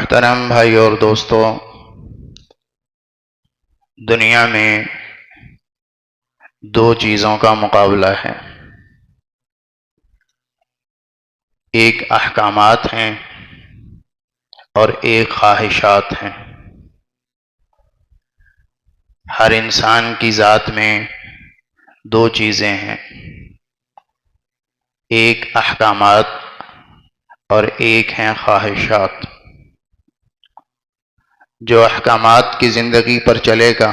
محترم بھائی اور دوستو، دنیا میں دو چیزوں کا مقابلہ ہے۔ ایک احکامات ہیں اور ایک خواہشات ہیں۔ ہر انسان کی ذات میں دو چیزیں ہیں، ایک احکامات اور ایک ہیں خواہشات۔ جو احکامات کی زندگی پر چلے گا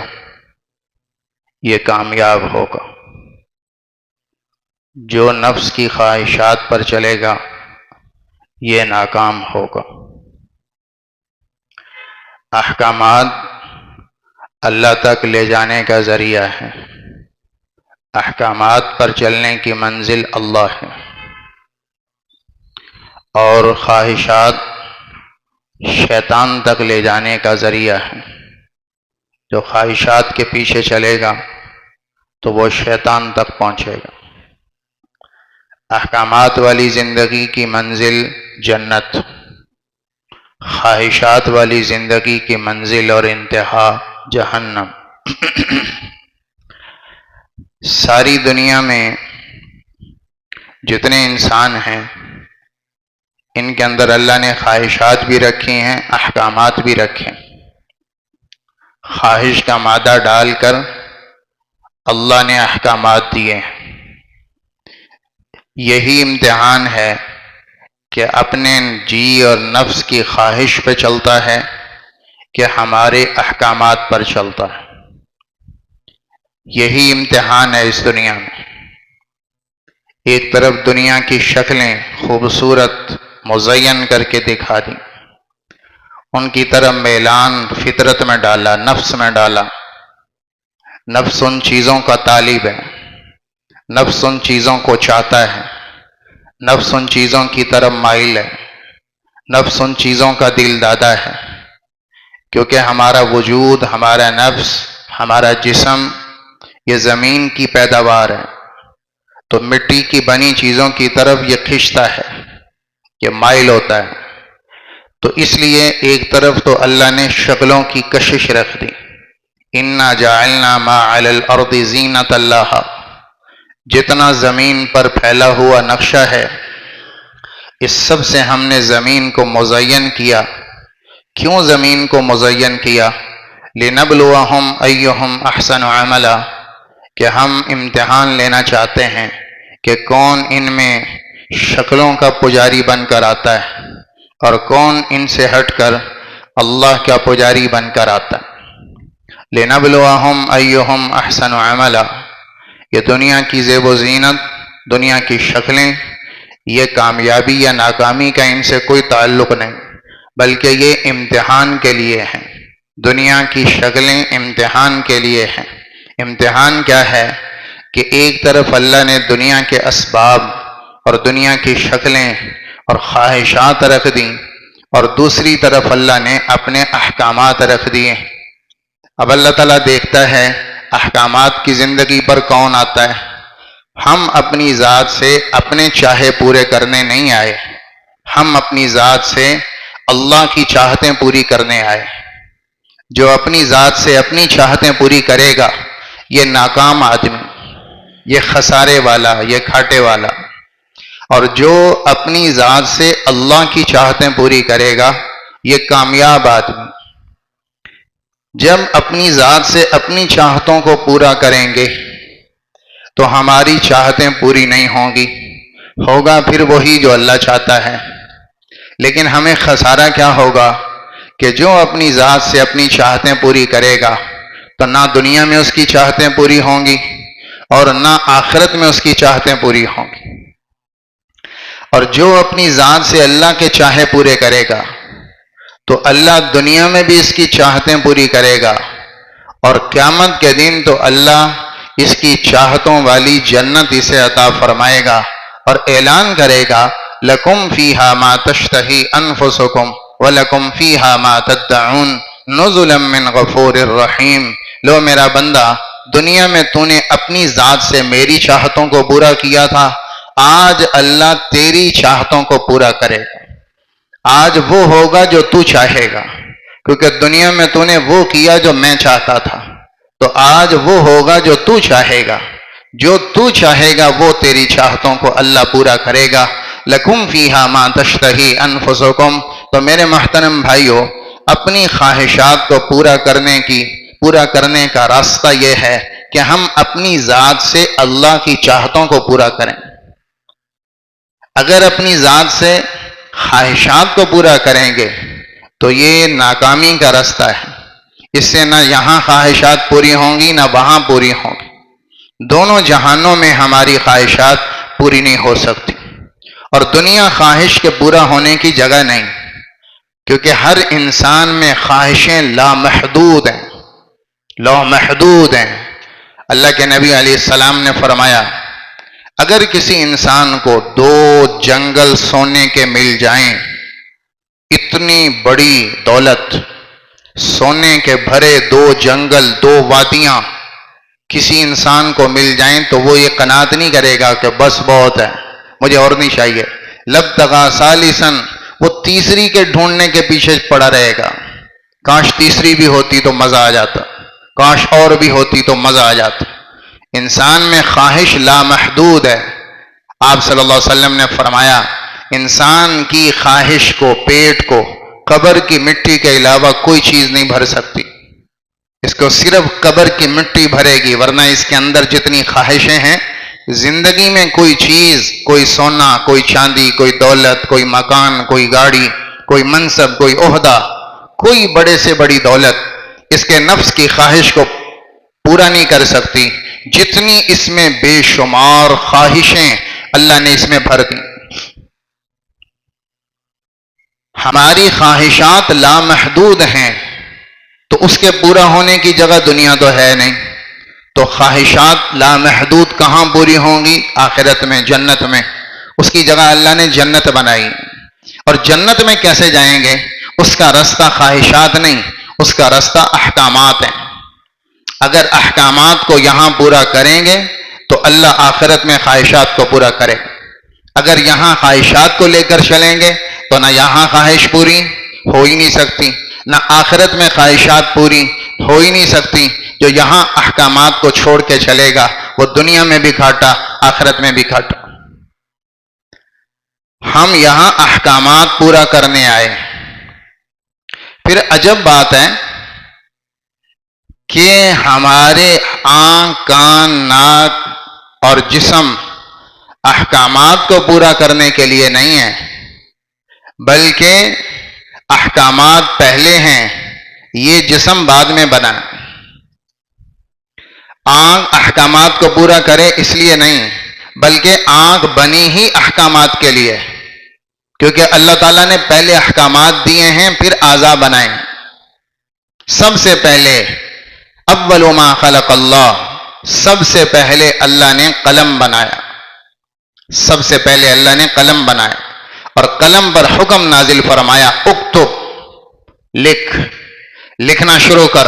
یہ کامیاب ہوگا، جو نفس کی خواہشات پر چلے گا یہ ناکام ہوگا۔ احکامات اللہ تک لے جانے کا ذریعہ ہے، احکامات پر چلنے کی منزل اللہ ہے، اور خواہشات شیطان تک لے جانے کا ذریعہ ہے۔ جو خواہشات کے پیچھے چلے گا تو وہ شیطان تک پہنچے گا۔ احکامات والی زندگی کی منزل جنت، خواہشات والی زندگی کی منزل اور انتہا جہنم۔ ساری دنیا میں جتنے انسان ہیں ان کے اندر اللہ نے خواہشات بھی رکھی ہیں، احکامات بھی رکھے ہیں۔ خواہش کا مادہ ڈال کر اللہ نے احکامات دیے ہیں۔ یہی امتحان ہے کہ اپنے جی اور نفس کی خواہش پہ چلتا ہے کہ ہمارے احکامات پر چلتا ہے۔ یہی امتحان ہے اس دنیا میں۔ ایک طرف دنیا کی شکلیں خوبصورت مزین کر کے دکھا دیں، ان کی طرف میلان فطرت میں ڈالا، نفس میں ڈالا۔ نفس ان چیزوں کا طالب ہے، نفس ان چیزوں کو چاہتا ہے، نفس ان چیزوں کی طرف مائل ہے، نفس ان چیزوں کا دل دادا ہے، کیونکہ ہمارا وجود، ہمارا نفس، ہمارا جسم یہ زمین کی پیداوار ہے، تو مٹی کی بنی چیزوں کی طرف یہ کھنچتا ہے، یہ مائل ہوتا ہے۔ تو اس لیے ایک طرف تو اللہ نے شکلوں کی کشش رکھ دی، اِنَّا جَعَلْنَا مَا عَلَى الْأَرْضِ زِينَةً لَهَا، جتنا زمین پر پھیلا ہوا نقشہ ہے اس سب سے ہم نے زمین کو مزین کیا۔ کیوں زمین کو مزین کیا؟ لِنَبْلُوَهُمْ أَيُّهُمْ أَحْسَنُ عَمَلًا، کہ ہم امتحان لینا چاہتے ہیں کہ کون ان میں شکلوں کا پجاری بن کر آتا ہے اور کون ان سے ہٹ کر اللہ کا پجاری بن کر آتا ہے۔ لِنَبْلُوَهُمْ أَيُّهُمْ أَحْسَنُ عَمَلًا، یہ دنیا کی زیب و زینت، دنیا کی شکلیں، یہ کامیابی یا ناکامی کا ان سے کوئی تعلق نہیں، بلکہ یہ امتحان کے لیے ہیں۔ دنیا کی شکلیں امتحان کے لیے ہیں۔ امتحان کیا ہے کہ ایک طرف اللہ نے دنیا کے اسباب اور دنیا کی شکلیں اور خواہشات رکھ دیں، اور دوسری طرف اللہ نے اپنے احکامات رکھ دیے۔ اب اللہ تعالیٰ دیکھتا ہے احکامات کی زندگی پر کون آتا ہے۔ ہم اپنی ذات سے اپنے چاہے پورے کرنے نہیں آئے، ہم اپنی ذات سے اللہ کی چاہتیں پوری کرنے آئے۔ جو اپنی ذات سے اپنی چاہتیں پوری کرے گا یہ ناکام آدمی، یہ خسارے والا، یہ گھاٹے والا، اور جو اپنی ذات سے اللہ کی چاہتیں پوری کرے گا یہ کامیاب آدمی۔ جب اپنی ذات سے اپنی چاہتوں کو پورا کریں گے تو ہماری چاہتیں پوری نہیں ہوں گی، ہوگا پھر وہی جو اللہ چاہتا ہے۔ لیکن ہمیں خسارہ کیا ہوگا کہ جو اپنی ذات سے اپنی چاہتیں پوری کرے گا تو نہ دنیا میں اس کی چاہتیں پوری ہوں گی اور نہ آخرت میں اس کی چاہتیں پوری ہوں گی۔ اور جو اپنی ذات سے اللہ کے چاہے پورے کرے گا تو اللہ دنیا میں بھی اس کی چاہتیں پوری کرے گا، اور قیامت کے دن تو اللہ اس کی چاہتوں والی جنت اسے عطا فرمائے گا اور اعلان کرے گا لَكُمْ فِيهَا مَا تَشْتَهِي أَنفُسُكُمْ وَلَكُمْ فِيهَا مَا تَدَّعُونَ نُزُلًا مِّن غَفُورٍ رَحِيمٍ۔ لو میرا بندہ، دنیا میں تو نے اپنی ذات سے میری چاہتوں کو پورا کیا تھا، آج اللہ تیری چاہتوں کو پورا کرے گا۔ آج وہ ہوگا جو تو چاہے گا، کیونکہ دنیا میں تو نے وہ کیا جو میں چاہتا تھا، تو آج وہ ہوگا جو تو چاہے گا، جو تو چاہے گا وہ تیری چاہتوں کو اللہ پورا کرے گا۔ لکم فیہا ما تشتہی انفسکم، تو میرے محترم بھائیو، اپنی خواہشات کو پورا کرنے کا راستہ یہ ہے کہ ہم اپنی ذات سے اللہ کی چاہتوں کو پورا کریں۔ اگر اپنی ذات سے خواہشات کو پورا کریں گے تو یہ ناکامی کا راستہ ہے، اس سے نہ یہاں خواہشات پوری ہوں گی نہ وہاں پوری ہوں گی، دونوں جہانوں میں ہماری خواہشات پوری نہیں ہو سکتی۔ اور دنیا خواہش کے پورا ہونے کی جگہ نہیں، کیونکہ ہر انسان میں خواہشیں لامحدود ہیں۔ اللہ کے نبی علیہ السلام نے فرمایا، اگر کسی انسان کو 2 جنگل سونے کے مل جائیں، اتنی بڑی دولت، سونے کے بھرے 2 جنگل، 2 وادیاں کسی انسان کو مل جائیں تو وہ یہ قناعت نہیں کرے گا کہ بس بہت ہے، مجھے اور نہیں چاہیے۔ لبتغى ثالثا، وہ تیسری کے ڈھونڈنے کے پیچھے پڑا رہے گا، کاش تیسری بھی ہوتی تو مزہ آ جاتا، کاش اور بھی ہوتی تو مزہ آ جاتا۔ انسان میں خواہش لامحدود ہے۔ آپ صلی اللہ علیہ وسلم نے فرمایا، انسان کی خواہش کو، پیٹ کو، قبر کی مٹی کے علاوہ کوئی چیز نہیں بھر سکتی، اس کو صرف قبر کی مٹی بھرے گی، ورنہ اس کے اندر جتنی خواہشیں ہیں، زندگی میں کوئی چیز، کوئی سونا، کوئی چاندی، کوئی دولت، کوئی مکان، کوئی گاڑی، کوئی منصب، کوئی عہدہ، کوئی بڑے سے بڑی دولت اس کے نفس کی خواہش کو پورا نہیں کر سکتی، جتنی اس میں بے شمار خواہشیں اللہ نے اس میں بھر دی۔ ہماری خواہشات لامحدود ہیں، تو اس کے پورا ہونے کی جگہ دنیا تو ہے نہیں، تو خواہشات لامحدود کہاں پوری ہوں گی؟ آخرت میں، جنت میں۔ اس کی جگہ اللہ نے جنت بنائی، اور جنت میں کیسے جائیں گے؟ اس کا راستہ خواہشات نہیں، اس کا راستہ احکامات ہیں۔ اگر احکامات کو یہاں پورا کریں گے تو اللہ آخرت میں خواہشات کو پورا کرے۔ اگر یہاں خواہشات کو لے کر چلیں گے تو نہ یہاں خواہش پوری ہو ہی نہیں سکتی، نہ آخرت میں خواہشات پوری ہو ہی نہیں سکتی۔ جو یہاں احکامات کو چھوڑ کے چلے گا وہ دنیا میں بھی گھاٹا، آخرت میں بھی گھاٹا۔ ہم یہاں احکامات پورا کرنے آئے۔ پھر عجب بات ہے کہ ہمارے آنکھ، کان، ناک اور جسم احکامات کو پورا کرنے کے لیے نہیں ہے، بلکہ احکامات پہلے ہیں، یہ جسم بعد میں بنا۔ آنکھ احکامات کو پورا کرے اس لیے نہیں، بلکہ آنکھ بنی ہی احکامات کے لیے، کیونکہ اللہ تعالیٰ نے پہلے احکامات دیے ہیں پھر اعضاء بنائے۔ سب سے پہلے اول ما خلق اللہ، سب سے پہلے اللہ نے قلم بنایا، سب سے پہلے اللہ نے قلم بنایا، اور قلم پر حکم نازل فرمایا، اکتب، لکھنا شروع کر۔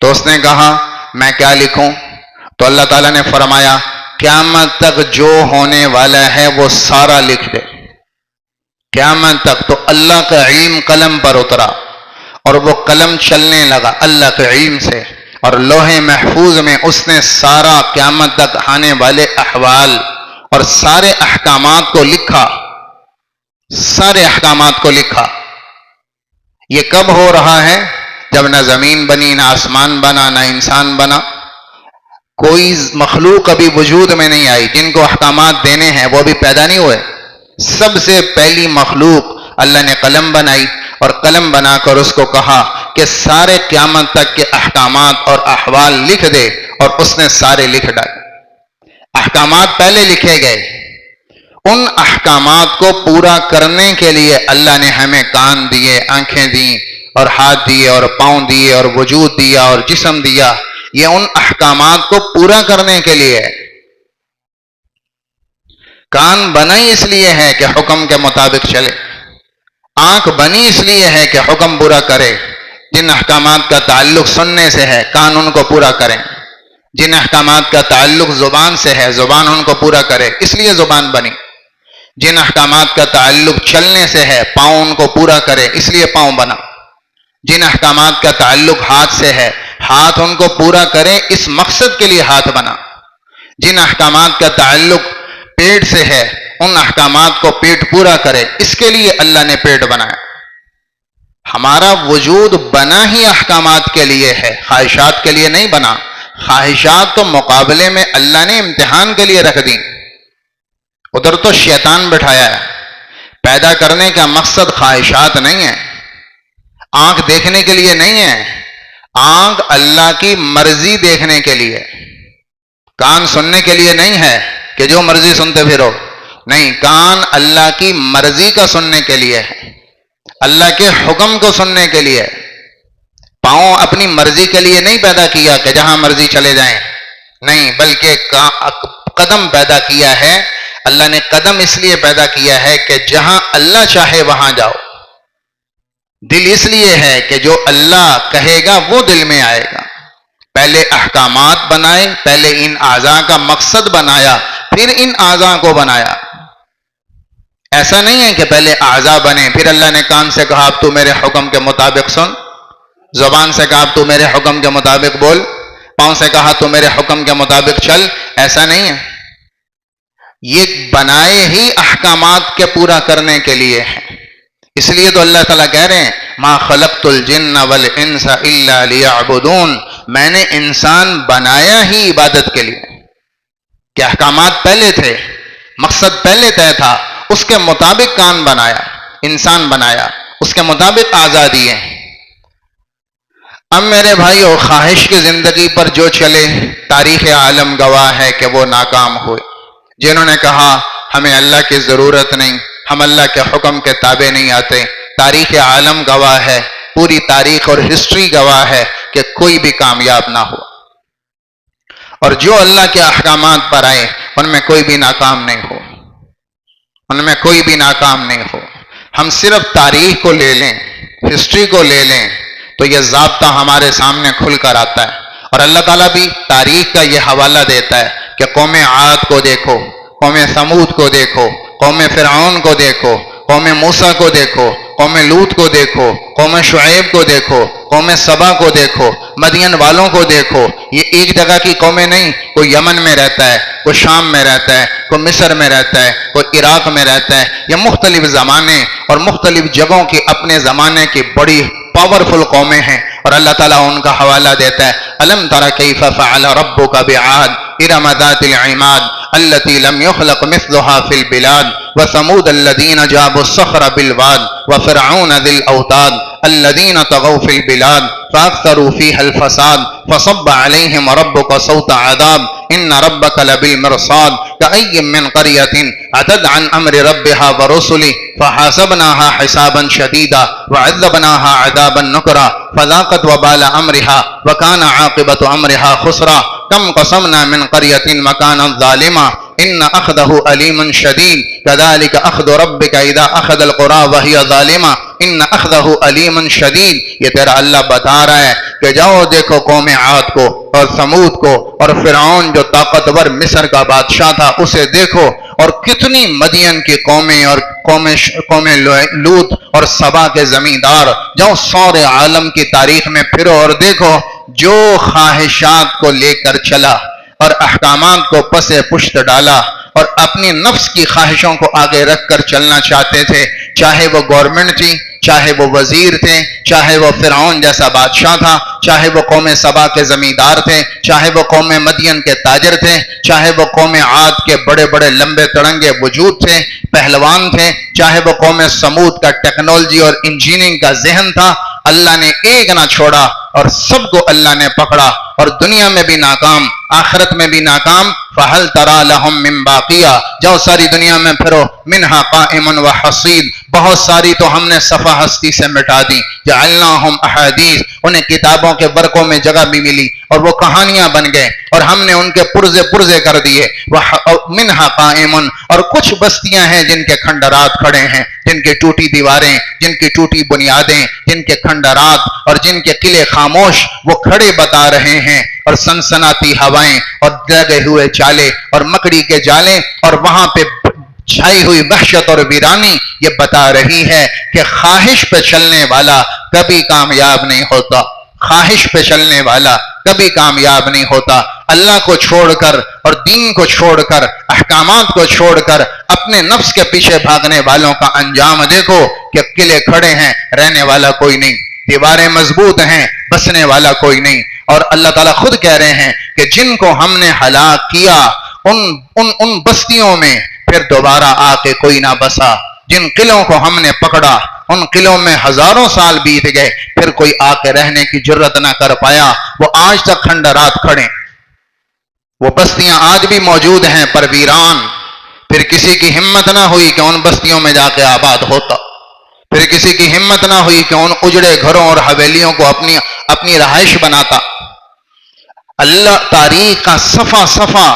تو اس نے کہا میں کیا لکھوں؟ تو اللہ تعالیٰ نے فرمایا قیامت تک جو ہونے والا ہے وہ سارا لکھ دے، قیامت تک۔ تو اللہ کا علم قلم پر اترا اور وہ قلم چلنے لگا اللہ کے علم سے، اور لوح محفوظ میں اس نے سارا قیامت تک آنے والے احوال اور سارے احکامات کو لکھا، سارے احکامات کو لکھا۔ یہ کب ہو رہا ہے؟ جب نہ زمین بنی، نہ آسمان بنا، نہ انسان بنا، کوئی مخلوق ابھی وجود میں نہیں آئی، جن کو احکامات دینے ہیں وہ بھی پیدا نہیں ہوئے۔ سب سے پہلی مخلوق اللہ نے قلم بنائی، اور قلم بنا کر اس کو کہا کہ سارے قیامت تک کے احکامات اور احوال لکھ دے، اور اس نے سارے لکھ ڈالے۔ احکامات پہلے لکھے گئے، ان احکامات کو پورا کرنے کے لیے اللہ نے ہمیں کان دیے، آنکھیں دیں، اور ہاتھ دیے، اور پاؤں دیے، اور وجود دیا، اور جسم دیا۔ یہ ان احکامات کو پورا کرنے کے لیے ہے۔ کان بنائی اس لیے ہے کہ حکم کے مطابق چلے، آنکھ بنی اس لیے ہے کہ حکم پورا کرے۔ جن احکامات کا تعلق سننے سے ہے، کان ان کو پورا کریں۔ جن احکامات کا تعلق زبان سے ہے، زبان ان کو پورا کرے، اس لیے زبان بنی۔ جن احکامات کا تعلق چلنے سے ہے پاؤں ان کو پورا کرے اس لیے پاؤں بنا، جن احکامات کا تعلق ہاتھ سے ہے ہاتھ ان کو پورا کرے اس مقصد کے لیے ہاتھ بنا، جن احکامات کا تعلق پیٹ سے ہے ان احکامات کو پیٹ پورا کرے اس کے لیے اللہ نے پیٹ بنایا۔ ہمارا وجود بنا ہی احکامات کے لیے ہے، خواہشات کے لیے نہیں بنا۔ خواہشات تو مقابلے میں اللہ نے امتحان کے لیے رکھ دی، ادھر تو شیطان بٹھایا ہے۔ پیدا کرنے کا مقصد خواہشات نہیں ہے، آنکھ دیکھنے کے لیے نہیں ہے، آنکھ اللہ کی مرضی دیکھنے کے لیے، کان سننے کے لیے نہیں ہے کہ جو مرضی سنتے پھرو، نہیں، کان اللہ کی مرضی کا سننے کے لیے ہے، اللہ کے حکم کو سننے کے لیے۔ پاؤں اپنی مرضی کے لیے نہیں پیدا کیا کہ جہاں مرضی چلے جائیں، نہیں، بلکہ قدم پیدا کیا ہے اللہ نے، قدم اس لیے پیدا کیا ہے کہ جہاں اللہ چاہے وہاں جاؤ۔ دل اس لیے ہے کہ جو اللہ کہے گا وہ دل میں آئے گا۔ پہلے احکامات بنائے، پہلے ان اعضاء کا مقصد بنایا، پھر ان اعضاء کو بنایا۔ ایسا نہیں ہے کہ پہلے اعضاء بنے پھر اللہ نے کان سے کہا اب تو میرے حکم کے مطابق سن، زبان سے کہا اب تو میرے حکم کے مطابق بول، پاؤں سے کہا تو میرے حکم کے مطابق چل، ایسا نہیں ہے۔ یہ بنائے ہی احکامات کے پورا کرنے کے لیے ہیں، اس لیے تو اللہ تعالیٰ کہہ رہے ہیں ما خلقت الجن والانس الا لیعبدون، میں نے انسان بنایا ہی عبادت کے لیے، کہ احکامات پہلے تھے، مقصد پہلے طے تھا، اس کے مطابق کان بنایا، انسان بنایا، اس کے مطابق آزادی ہے۔ اب میرے بھائیو، خواہش کی زندگی پر جو چلے تاریخ عالم گواہ ہے کہ وہ ناکام ہوئے۔ جنہوں نے کہا ہمیں اللہ کی ضرورت نہیں، ہم اللہ کے حکم کے تابع نہیں آتے، تاریخ عالم گواہ ہے، پوری تاریخ اور ہسٹری گواہ ہے کہ کوئی بھی کامیاب نہ ہوا، اور جو اللہ کے احکامات پر آئے ان میں کوئی بھی ناکام نہیں ہو، ان میں کوئی بھی ناکام نہیں ہو۔ ہم صرف تاریخ کو لے لیں، ہسٹری کو لے لیں تو یہ ضابطہ ہمارے سامنے کھل کر آتا ہے، اور اللہ تعالیٰ بھی تاریخ کا یہ حوالہ دیتا ہے کہ قوم عاد کو دیکھو، قوم ثمود کو دیکھو، قوم فرعون کو دیکھو، قوم موسیٰ کو دیکھو، قوم لوط کو دیکھو، قوم شعیب کو دیکھو، قوم سبا کو دیکھو، مدین والوں کو دیکھو۔ یہ ایک جگہ کی قومیں نہیں، کوئی یمن میں رہتا ہے، کوئی شام میں رہتا ہے، کوئی مصر میں رہتا ہے، کوئی عراق میں رہتا ہے، یہ مختلف زمانے اور مختلف جگہوں کی اپنے زمانے کی بڑی پاورفل قومیں ہیں، اور اللہ تعالیٰ ان کا حوالہ دیتا ہے الم تر کیف فعل ربک بعاد ارم ذات العماد التي لم يخلق مثلها في البلاد وثمود الذين جابوا الصخر بالواد وفرعون ذي الاوتاد الذين طغوا في البلاد فاكثروا فيها الفساد فصب عليهم ربك صوت عذاب ان ربك لبالمرصاد كأي من قرية عتت عن امر ربها ورسله فحاسبناها حسابا شديدا وعذبناها عذابا نكرا فذاقت وبال امرها وكان عاقبة امرها خسرا كم قسمنا من قرية مكانا ظالما ان اخذه علیم شدید كذلك اخذ ربك اذا اخذ القرى وهي ظالمة ان اخذه علیم شدید۔ یہ تیرا اللہ بتا رہا ہے کہ جاؤ دیکھو قوم عاد کو اور ثمود کو اور فرعون جو طاقتور مصر کا بادشاہ تھا اسے دیکھو، اور کتنی مدین کی قومیں اور قوم لوط اور سبا کے زمیندار، جاؤ سارے عالم کی تاریخ میں پھرو اور دیکھو جو خواہشات کو لے کر چلا اور احکامات کو پس پشت ڈالا اور اپنی نفس کی خواہشوں کو آگے رکھ کر چلنا چاہتے تھے، چاہے وہ گورنمنٹ تھی، چاہے وہ وزیر تھے، چاہے وہ فرعون جیسا بادشاہ تھا، چاہے وہ قوم سبا کے زمیندار تھے، چاہے وہ قوم مدین کے تاجر تھے، چاہے وہ قوم عاد کے بڑے بڑے لمبے تڑنگے وجود تھے، پہلوان تھے، چاہے وہ قوم سمود کا ٹیکنالوجی اور انجینئرنگ کا ذہن تھا، اللہ نے ایک نہ چھوڑا اور سب کو اللہ نے پکڑا، اور دنیا میں بھی ناکام، آخرت میں بھی ناکام۔ فَهَلْ تَرَى لَهُم مِّن بَاقِيَةٍ، جاؤ ساری دنیا میں پھرو، مِنْهَا قَائِمٌ وَحَصِيدٌ، بہت ساری تو ہم نے صفحہ ہستی سے مٹا دی، جَعَلْنَاهُمْ أَحَادِيث، انہیں کتابوں کے ورقوں میں جگہ بھی ملی اور وہ کہانیاں بن گئے، اور ہم نے ان کے پرزے کر دیے۔ مِنْهَا قَائِمٌ، اور کچھ بستیاں ہیں جن کے کھنڈرات کھڑے ہیں، جن کی ٹوٹی دیواریں، جن کی ٹوٹی بنیادیں، جن کے کھنڈرات اور جن کے قلعے خاموش وہ کھڑے بتا رہے ہیں، اور سنسناتی ہوائیں اور لگے ہوئے چالے اور مکڑی کے جالے، اور وہاں پہ چھائی ہوئی وحشت اور ویرانی یہ بتا رہی ہے کہ خواہش پہ چلنے والا کبھی کامیاب نہیں ہوتا، خواہش پہ چلنے والا کبھی کامیاب نہیں ہوتا۔ اللہ کو چھوڑ کر اور دین کو چھوڑ کر، احکامات کو چھوڑ کر اپنے نفس کے پیچھے بھاگنے والوں کا انجام دیکھو کہ قلعے کھڑے ہیں، رہنے والا کوئی نہیں، دیواریں مضبوط ہیں، بسنے والا کوئی نہیں۔ اور اللہ تعالیٰ خود کہہ رہے ہیں کہ جن کو ہم نے ہلاک کیا ان بستیوں میں پھر دوبارہ آ کے کوئی نہ بسا، جن قلعوں کو ہم نے پکڑا ان قلعوں میں ہزاروں سال بیت گئے، پھر کوئی آ کے رہنے کی جرت نہ کر پایا، وہ آج تک کھنڈرات کھڑے، وہ بستیاں آج بھی موجود ہیں پر ویران۔ پھر کسی کی ہمت نہ ہوئی کہ ان بستیوں میں جا کے آباد ہوتا، پھر کسی کی ہمت نہ ہوئی کہ ان اجڑے گھروں اور حویلیوں کو اپنی رہائش بناتا۔ اللہ تاریخ کا صفحہ صفحہ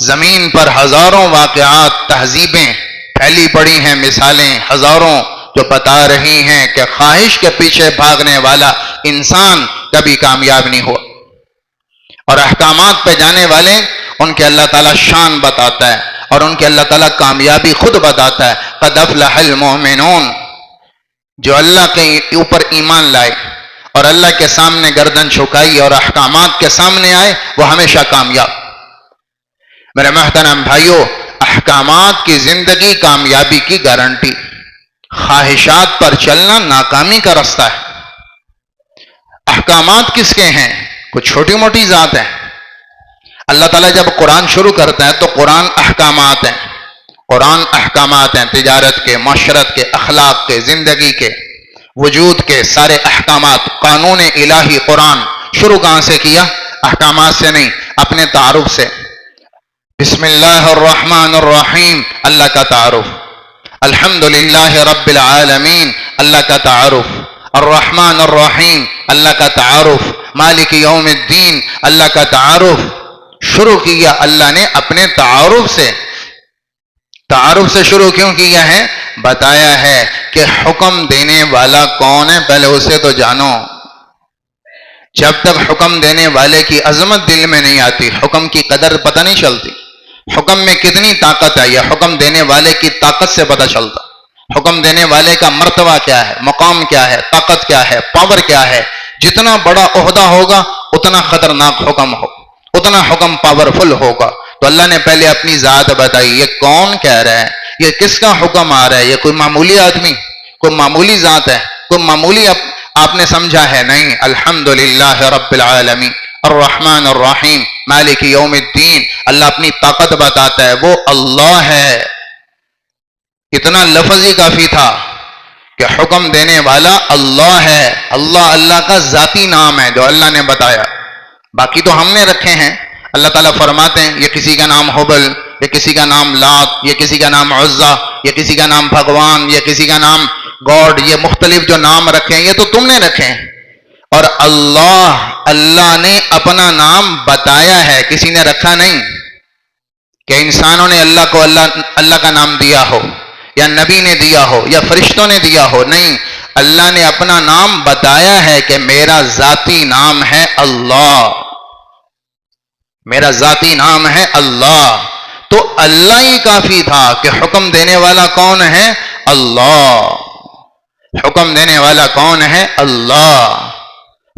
زمین پر ہزاروں واقعات، تہذیبیں پھیلی پڑی ہیں، مثالیں ہزاروں جو بتا رہی ہیں کہ خواہش کے پیچھے بھاگنے والا انسان کبھی کامیاب نہیں ہوا، اور احکامات پہ جانے والے ان کے اللہ تعالیٰ شان بتاتا ہے اور ان کے اللہ تعالیٰ کامیابی خود بتاتا ہے۔ قد افلح المؤمنون، جو اللہ کے اوپر ایمان لائے اور اللہ کے سامنے گردن جھکائی اور احکامات کے سامنے آئے، وہ ہمیشہ کامیاب۔ میرے محترم بھائیوں، احکامات کی زندگی کامیابی کی گارنٹی، خواہشات پر چلنا ناکامی کا رستہ ہے۔ احکامات کس کے ہیں؟ کچھ چھوٹی موٹی ذات ہیں۔ اللہ تعالیٰ جب قرآن شروع کرتا ہے تو قرآن احکامات ہیں، قرآن احکامات ہیں، تجارت کے، معاشرت کے، اخلاق کے، زندگی کے، وجود کے سارے احکامات، قانون الہی۔ قرآن شروع کہاں سے کیا؟ احکامات سے نہیں، اپنے تعارف سے۔ بسم اللہ الرحمن الرحیم، اللہ کا تعارف۔ الحمدللہ رب العالمین، اللہ کا تعارف۔ الرحمن الرحیم، اللہ کا تعارف۔ مالک یوم الدین، اللہ کا تعارف۔ شروع کیا اللہ نے اپنے تعارف سے۔ تعارف سے شروع کیوں کیا ہے؟ بتایا ہے کہ حکم دینے والا کون ہے، پہلے اسے تو جانو۔ جب تک حکم دینے والے کی عظمت دل میں نہیں آتی، حکم کی قدر پتہ نہیں چلتی۔ حکم میں کتنی طاقت ہے یہ حکم دینے والے کی طاقت سے پتہ چلتا۔ حکم دینے والے کا مرتبہ کیا ہے، مقام کیا ہے، طاقت کیا ہے، پاور کیا ہے۔ جتنا بڑا عہدہ ہوگا اتنا خطرناک حکم ہو، اتنا حکم پاورفل ہوگا۔ تو اللہ نے پہلے اپنی ذات بتائی، یہ کون کہہ رہا ہے، یہ کس کا حکم آ رہا ہے، یہ کوئی معمولی آدمی، کوئی معمولی ذات ہے، کوئی معمولی آپ نے سمجھا ہے؟ نہیں۔ الحمدللہ رب العالمین الرحمن الرحیم مالک یوم الدین، اللہ اپنی طاقت بتاتا ہے، وہ اللہ ہے۔ اتنا لفظ ہی کافی تھا کہ حکم دینے والا اللہ ہے۔ اللہ اللہ کا ذاتی نام ہے جو اللہ نے بتایا، باقی تو ہم نے رکھے ہیں۔ اللہ تعالیٰ فرماتے ہیں یہ کسی کا نام حبل، یہ کسی کا نام لات، یہ کسی کا نام عزا، یہ کسی کا نام بھگوان، یہ کسی کا نام گاڈ، یہ مختلف جو نام رکھے ہیں یہ تو تم نے رکھے ہیں۔ اور اللہ نے اپنا نام بتایا ہے، کسی نے رکھا نہیں کہ انسانوں نے اللہ کو اللہ کا نام دیا ہو، یا نبی نے دیا ہو، یا فرشتوں نے دیا ہو، نہیں۔ اللہ نے اپنا نام بتایا ہے کہ میرا ذاتی نام ہے اللہ، میرا ذاتی نام ہے اللہ۔ تو اللہ ہی کافی تھا کہ حکم دینے والا کون ہے؟ اللہ۔ حکم دینے والا کون ہے؟ اللہ۔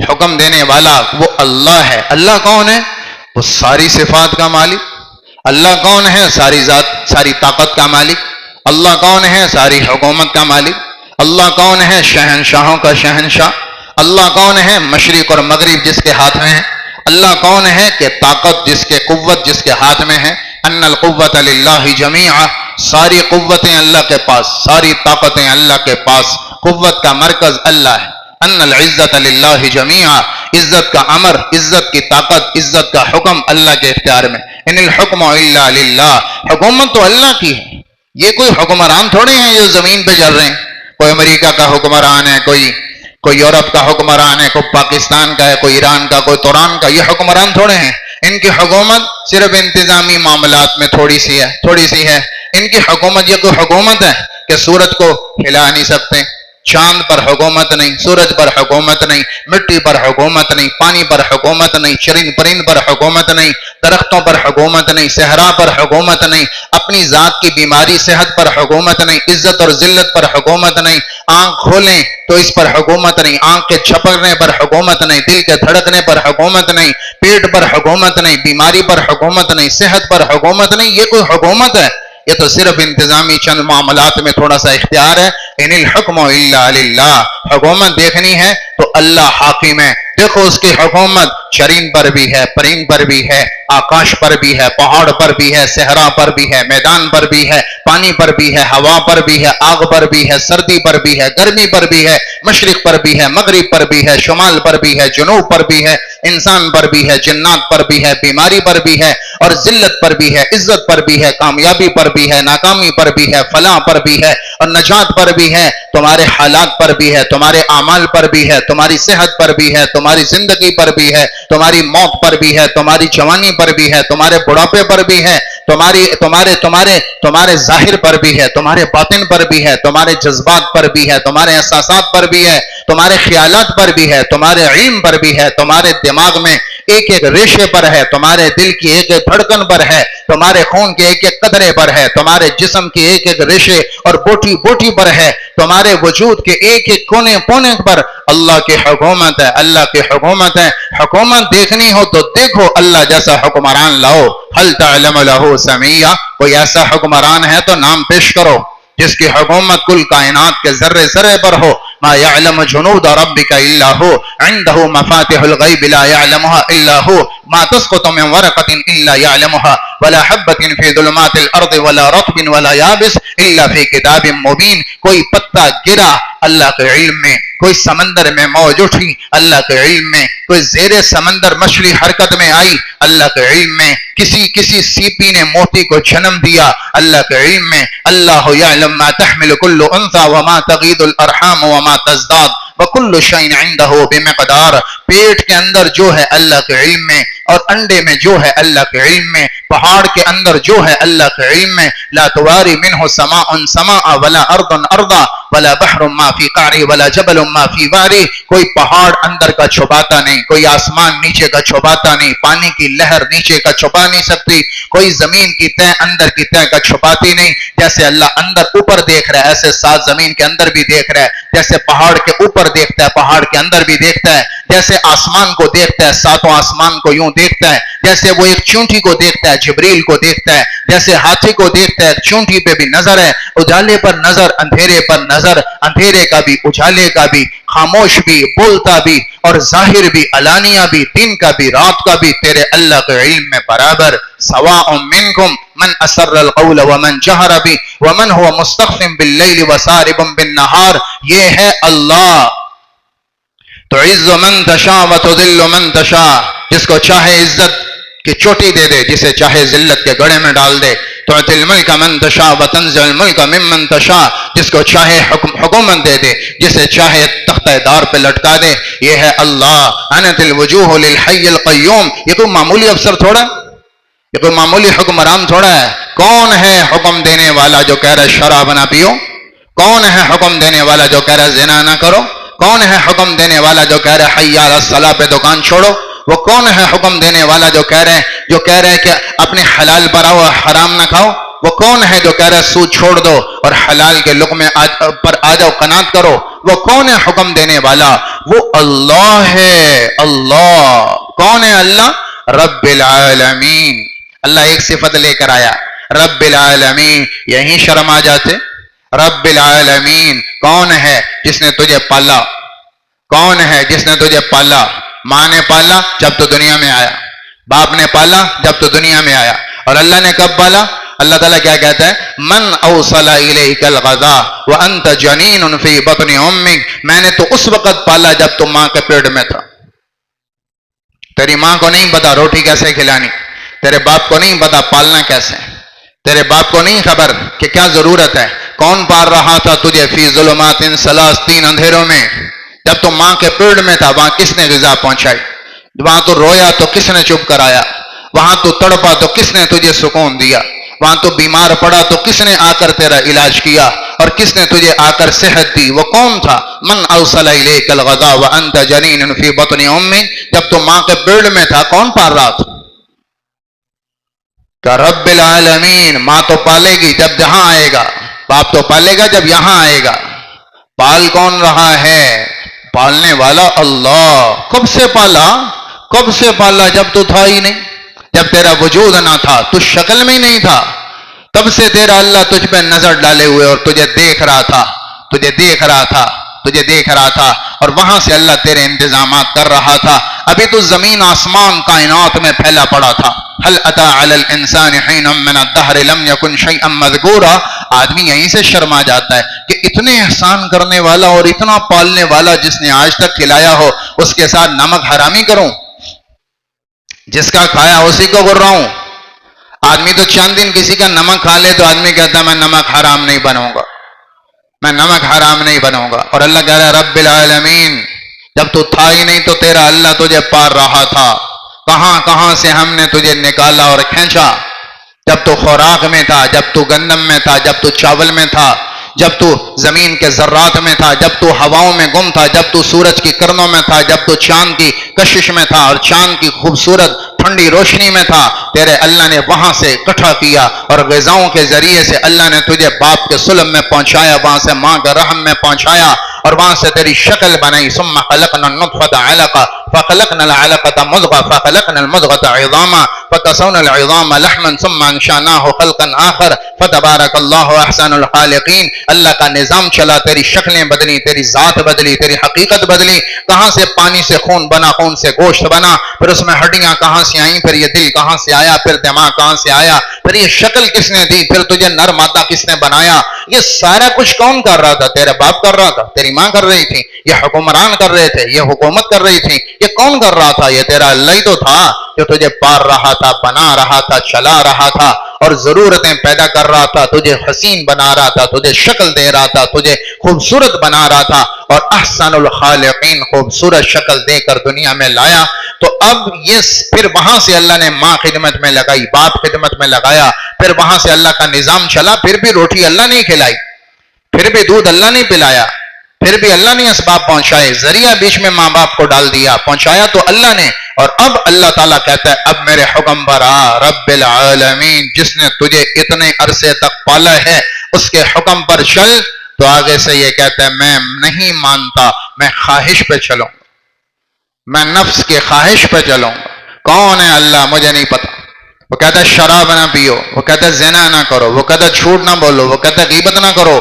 حکم دینے والا وہ اللہ ہے۔ اللہ کون ہے؟ وہ ساری صفات کا مالک۔ اللہ کون ہے؟ ساری ذات، ساری طاقت کا مالک۔ اللہ کون ہے؟ ساری حکومت کا مالک۔ اللہ کون ہے؟ شہنشاہوں کا شہنشاہ۔ اللہ کون ہے؟ مشرق اور مغرب جس کے ہاتھ میں ہے۔ اللہ کون ہے کہ طاقت جس کے، قوت جس کے ہاتھ میں ہے۔ ان القوت للہ جمیعا، ساری قوتیں اللہ کے پاس، ساری طاقتیں اللہ کے پاس، قوت کا مرکز اللہ ہے۔ ان العزت للہ جمیعا، عزت کا امر، عزت کی طاقت، عزت کا حکم اللہ کے اختیار میں۔ ان الحکم الا للہ، حکومت تو اللہ کی ہے۔ یہ کوئی حکمران تھوڑے ہیں جو زمین پہ چل رہے ہیں، کوئی امریکہ کا حکمران ہے، کوئی یورپ کا حکمران ہے، کوئی پاکستان کا ہے، کوئی ایران کا، کوئی توران کا۔ یہ حکمران تھوڑے ہیں۔ ان کی حکومت صرف انتظامی معاملات میں تھوڑی سی ہے۔ ان کی حکومت یہ کوئی حکومت ہے کہ سورج کو ہلا نہیں سکتے، چاند پر حکومت نہیں، سورج پر حکومت نہیں، مٹی پر حکومت نہیں، پانی پر حکومت نہیں، چرند پرند پر حکومت نہیں، درختوں پر حکومت نہیں، صحرا پر حکومت نہیں، اپنی ذات کی بیماری صحت پر حکومت نہیں، عزت اور ذلت پر حکومت نہیں، آنکھ کھولیں تو اس پر حکومت نہیں، آنکھ کے چھپکنے پر حکومت نہیں، دل کے دھڑکنے پر حکومت نہیں، پیٹ پر حکومت نہیں، بیماری پر حکومت نہیں، صحت پر حکومت نہیں، یہ کوئی حکومت ہے؟ یہ تو صرف انتظامی چند معاملات میں تھوڑا سا اختیار ہے. ان الحکم الا للہ. حکومت دیکھنی ہے تو اللہ حاکم ہے. دیکھو اس کی حکومت چرند پر بھی ہے، پرند پر بھی ہے، آکاش پر بھی ہے، پہاڑ پر بھی ہے، صحرا پر بھی ہے، میدان پر بھی ہے، پانی پر بھی ہے، ہوا پر بھی ہے، آگ پر بھی ہے، سردی پر بھی ہے، گرمی پر بھی ہے، مشرق پر بھی ہے، مغرب پر بھی ہے، شمال پر بھی ہے، جنوب پر بھی ہے، انسان پر بھی ہے، جنات پر بھی ہے، بیماری پر بھی ہے، اور ذلت پر بھی ہے، عزت پر بھی ہے، کامیابی پر بھی ہے، ناکامی پر بھی ہے، فلاح پر بھی ہے، اور نجات پر بھی ہے، تمہارے حالات پر بھی ہے، تمہارے اعمال پر بھی ہے، تمہاری صحت پر بھی ہے، تمہاری زندگی پر بھی ہے، تمہاری موت پر بھی ہے، تمہاری جوانی پر بھی ہے، تمہارے بڑھاپے پر بھی ہے، تمہارے ظاہر پر بھی ہے، تمہارے باطن پر بھی ہے، تمہارے جذبات پر بھی ہے، تمہارے احساسات پر بھی ہے، تمہارے خیالات پر بھی ہے، تمہارے علم پر بھی ہے، تمہارے دماغ میں ایک ایک ریشے پر ہے، تمہارے دل کی ایک ایک دھڑکن پر ہے، تمہارے خون کے ایک ایک قطرے پر ہے، تمہارے جسم کی ایک ایک ریشے اور بوٹی بوٹی پر ہے، تمہارے وجود کے ایک ایک کونے کونے پر اللہ کی حکومت ہے. اللہ کی حکومت ہے. حکومت دیکھنی ہو تو دیکھو اللہ جیسا حکمران لاؤ. هل تعلم له سمیہ. کوئی ایسا حکمران ہے تو نام پیش کرو جس کی حکومت کل کائنات کے ذرے ذرے پر ہو. ما يعلم جنود ربك الا هو عنده مفاتيح الغيب لا يعلمها الا هو ما تسقط من ورقة الا يعلمها ولا حبة في ظلمات الارض ولا رطب ولا يابس الا في كتاب مبين. کوئی پتا گرا اللہ کے علم میں، کوئی سمندر میں موج اٹھی اللہ کے علم میں، کوئی زیر سمندر مچھلی حرکت میں آئی اللہ کے علم میں، کسی سیپی نے موتی کو جنم دیا اللہ کے علم میں. اللہ یعلم ما تحمل كل انثى وما تغيض الارحام وما تزداد وكل شيء عنده بمقدار. پیٹ کے اندر جو ہے اللہ کے علم میں، اور انڈے میں جو ہے اللہ کے علم میں، پہاڑ کے اندر جو ہے اللہ کے علم میں. لا تواری منه سماء سماء ولا ارض ارضا ولا بحر ما في قعری ولا جبل ما في واری. کوئی پہاڑ اندر کا چھپاتا نہیں، کوئی آسمان نیچے کا چھپاتا نہیں، پانی کی لہر نیچے کا چھپا نہیں سکتی، کوئی زمین کی تہ اندر کی تہ کا چھپاتی نہیں. جیسے اللہ اندر اوپر دیکھ رہا ہے ایسے ساتھ زمین کے اندر بھی دیکھ رہا ہے. جیسے پہاڑ کے اوپر دیکھتا ہے پہاڑ کے اندر بھی دیکھتا ہے. جیسے آسمان کو دیکھتا ہے ساتوں آسمان کو یوں دیکھتا ہے. جیسے وہ ایک چونٹی کو دیکھتا ہے جبریل کو دیکھتا ہے. جیسے ہاتھی کو دیکھتا ہے چونٹی پہ بھی نظر ہے، اجالے پر نظر، اندھیرے پر نظر، اندھیرے کا بھی اجالے کا بھی، خاموش بھی بولتا بھی، اور ظاہر بھی علانیہ بھی، دن کا بھی رات کا بھی تیرے اللہ کے علم میں برابر. سواء منکم من اسر القول ومن جہر بھی ومن هو مستخف باللیل وسارب بالنہار. یہ ہے اللہ. تعز من تشاء وتذل من تشاء. جس کو چاہے عزت کی چوٹی دے دے، جسے چاہے ذلت کے گڑھے میں ڈال دے. تعطی الملک من تشاء وتنزع الملک ممن تشاء. جس کو چاہے حکومت دے دے، جسے چاہے تختہ دار پہ لٹکا دے. یہ ہے اللہ. انت الوجوہ للحی القیوم. یہ کوئی معمولی افسر تھوڑا، یہ کوئی معمولی حکمران تھوڑا ہے. کون ہے حکم دینے والا جو کہہ رہا ہے شراب نہ پیو؟ کون ہے حکم دینے والا جو کہہ رہا ہے زنا نہ کرو؟ کون ہے حکم دینے والا جو کہہ رہا ہے حی علی الصلاۃ پہ دکان چھوڑو؟ وہ کون ہے حکم دینے والا جو کہہ رہے ہیں کہ اپنے حلال پر آؤ حرام نہ کھاؤ؟ وہ کون ہے جو کہہ رہا ہے سود چھوڑ دو اور حلال کے لقمے پر آ جاؤ قناعت کرو؟ وہ کون ہے حکم دینے والا؟ وہ اللہ ہے. اللہ کون ہے؟ اللہ رب العالمین. اللہ ایک صفت لے کر آیا رب العالمین. یہیں شرم آ جاتے. رب العالمین کون ہے؟ جس نے تجھے پالا. کون ہے جس نے تجھے پالا؟ ماں نے پالا جب تو دنیا میں آیا، باپ نے پالا جب تو دنیا میں آیا. اور اللہ نے کب پالا؟ اللہ تعالیٰ کیا کہتا ہے؟ من اوصل الیک الغذاء وانت جنین فی بطن امک. میں نے تو اس وقت پالا جب تم ماں کے پیٹ میں تھا. تیری ماں کو نہیں پتا روٹی کیسے کھلانی، تیرے باپ کو نہیں پتا پالنا کیسے، تیرے باپ کو نہیں خبر کہ کیا ضرورت ہے. کون پال رہا تھا تجھے؟ فی ظلمات ثلاث، 3 اندھیروں میں. جب تو ماں کے پیٹ میں تھا وہاں کس نے غذا پہنچائی؟ وہاں تو رویا تو کس نے چپ کرایا؟ وہاں تو تڑپا تو کس نے تجھے سکون دیا؟ وہاں تو بیمار پڑا تو کس نے آ کر تیرا علاج کیا؟ اور کس نے تجھے آ کر صحت دی؟ وہ کون تھا؟ من اوصل الیک الغذاء وانت جنین فی بطن امک، جب تو ماں کے پیٹ میں تھا کون پال رہا تھا؟ کہ رب العالمین، ماں تو پالے گی جب یہاں آئے گا، باپ تو پالے گا جب یہاں آئے گا۔ پال کون رہا ہے؟ پالنے والا اللہ۔ کب سے پالا؟ کب سے پالا؟ جب تو تھا ہی نہیں، جب تیرا وجود نہ تھا، تو شکل میں نہیں تھا، تب سے تیرا اللہ تجھ پہ نظر ڈالے ہوئے اور تجھے دیکھ رہا تھا، تجھے دیکھ رہا تھا، تجھے دیکھ رہا تھا، اور وہاں سے اللہ تیرے انتظامات کر رہا تھا۔ ابھی تو زمین آسمان کائنات میں پھیلا پڑا تھا۔ هل اتى على الانسان حين من الدهر لم يكن شيئا مذكورا۔ آدمی یہیں سے شرما جاتا ہے کہ اتنے احسان کرنے والا اور اتنا پالنے والا جس نے آج تک کھلایا ہو، اس کے ساتھ نمک حرامی کروں؟ جس کا کھایا اسی کو گراؤں؟ آدمی تو چند دن کسی کا نمک کھا لے تو آدمی کہتا ہے میں نمک حرام نہیں بنوں گا، میں نمک حرام نہیں بنوں گا۔ اور اللہ کہہ رہا ہے رب العالمین، جب تو تھا ہی نہیں تو تیرا اللہ تجھے پال رہا تھا۔ کہاں کہاں سے ہم نے تجھے نکالا اور کھینچا، جب تو خوراک میں تھا، جب تو گندم میں تھا، جب تو چاول میں تھا، جب تو زمین کے ذرات میں تھا، جب تو ہواؤں میں گم تھا، جب تو سورج کی کرنوں میں تھا، جب تو چاند کی کشش میں تھا اور چاند کی خوبصورت ٹھنڈی روشنی میں تھا، تیرے اللہ نے وہاں سے اکٹھا کیا اور غذاؤں کے ذریعے سے اللہ نے تجھے باپ کے سلب میں پہنچایا، وہاں سے ماں کے رحم میں پہنچایا اور وہاں سے تیری شکل بنائی۔ ثم خلقنا النطفة علقة فخلقنا العلقة مضغة فخلقنا المضغة عظاما فكسونا العظام لحما ثم انشأناه خلقا آخر فتبارك الله احسن الخالقین۔ اللہ کا نظام چلا، تیری شکلیں بدلی، تیری ذات بدلی، تیری حقیقت بدلی۔ کہاں سے پانی سے خون بنا، خون سے گوشت بنا، پھر اس میں ہڈیاں کہاں سے آئیں، پھر یہ دل کہاں سے آیا، پھر دماغ کہاں سے آیا، پھر یہ شکل کس نے دی، پھر تجھے نر مادہ کس نے بنایا۔ یہ سارا کچھ کون کر رہا تھا؟ تیرا باپ کر رہا تھا، تیری ماں کر رہی تھی، یہ حکمران کر رہے تھے، یہ حکومت کر رہی تھی۔ یہ کون کر رہا تھا؟ یہ تیرا اللہ ہی تو تھا جو تجھے پال رہا تھا، بنا رہا تھا، چلا رہا تھا اور ضرورتیں پیدا کر رہا تھا، تجھے حسین بنا رہا تھا، تجھے شکل دے رہا تھا، تجھے خوبصورت بنا رہا تھا اور احسن الخالقین، خوبصورت شکل دے کر دنیا میں لایا۔ تو اب یہ پھر وہاں سے اللہ نے ماں خدمت میں لگائی، باپ خدمت میں لگایا، پھر وہاں سے اللہ کا نظام چلا، پھر بھی روٹی اللہ نہیں کھلائی، پھر بھی دودھ اللہ نہیں پلایا، پھر بھی اللہ نے اسباب پہنچائے، ذریعہ بیچ میں ماں باپ کو ڈال دیا، پہنچایا تو اللہ نے۔ اور اب اللہ تعالیٰ کہتا ہے اب میرے حکم پر آ، رب العالمین، جس نے تجھے اتنے عرصے تک پالا ہے اس کے حکم پر چل۔ تو آگے سے یہ کہتا ہے میں نہیں مانتا، میں خواہش پہ چلوں گا، میں نفس کے خواہش پہ چلوں گا۔ کون ہے اللہ؟ مجھے نہیں پتا۔ وہ کہتا ہے شراب نہ پیو، وہ کہتا ہے زنا نہ کرو، وہ کہتا ہے جھوٹ نہ بولو، وہ کہتا ہے غیبت نہ کرو،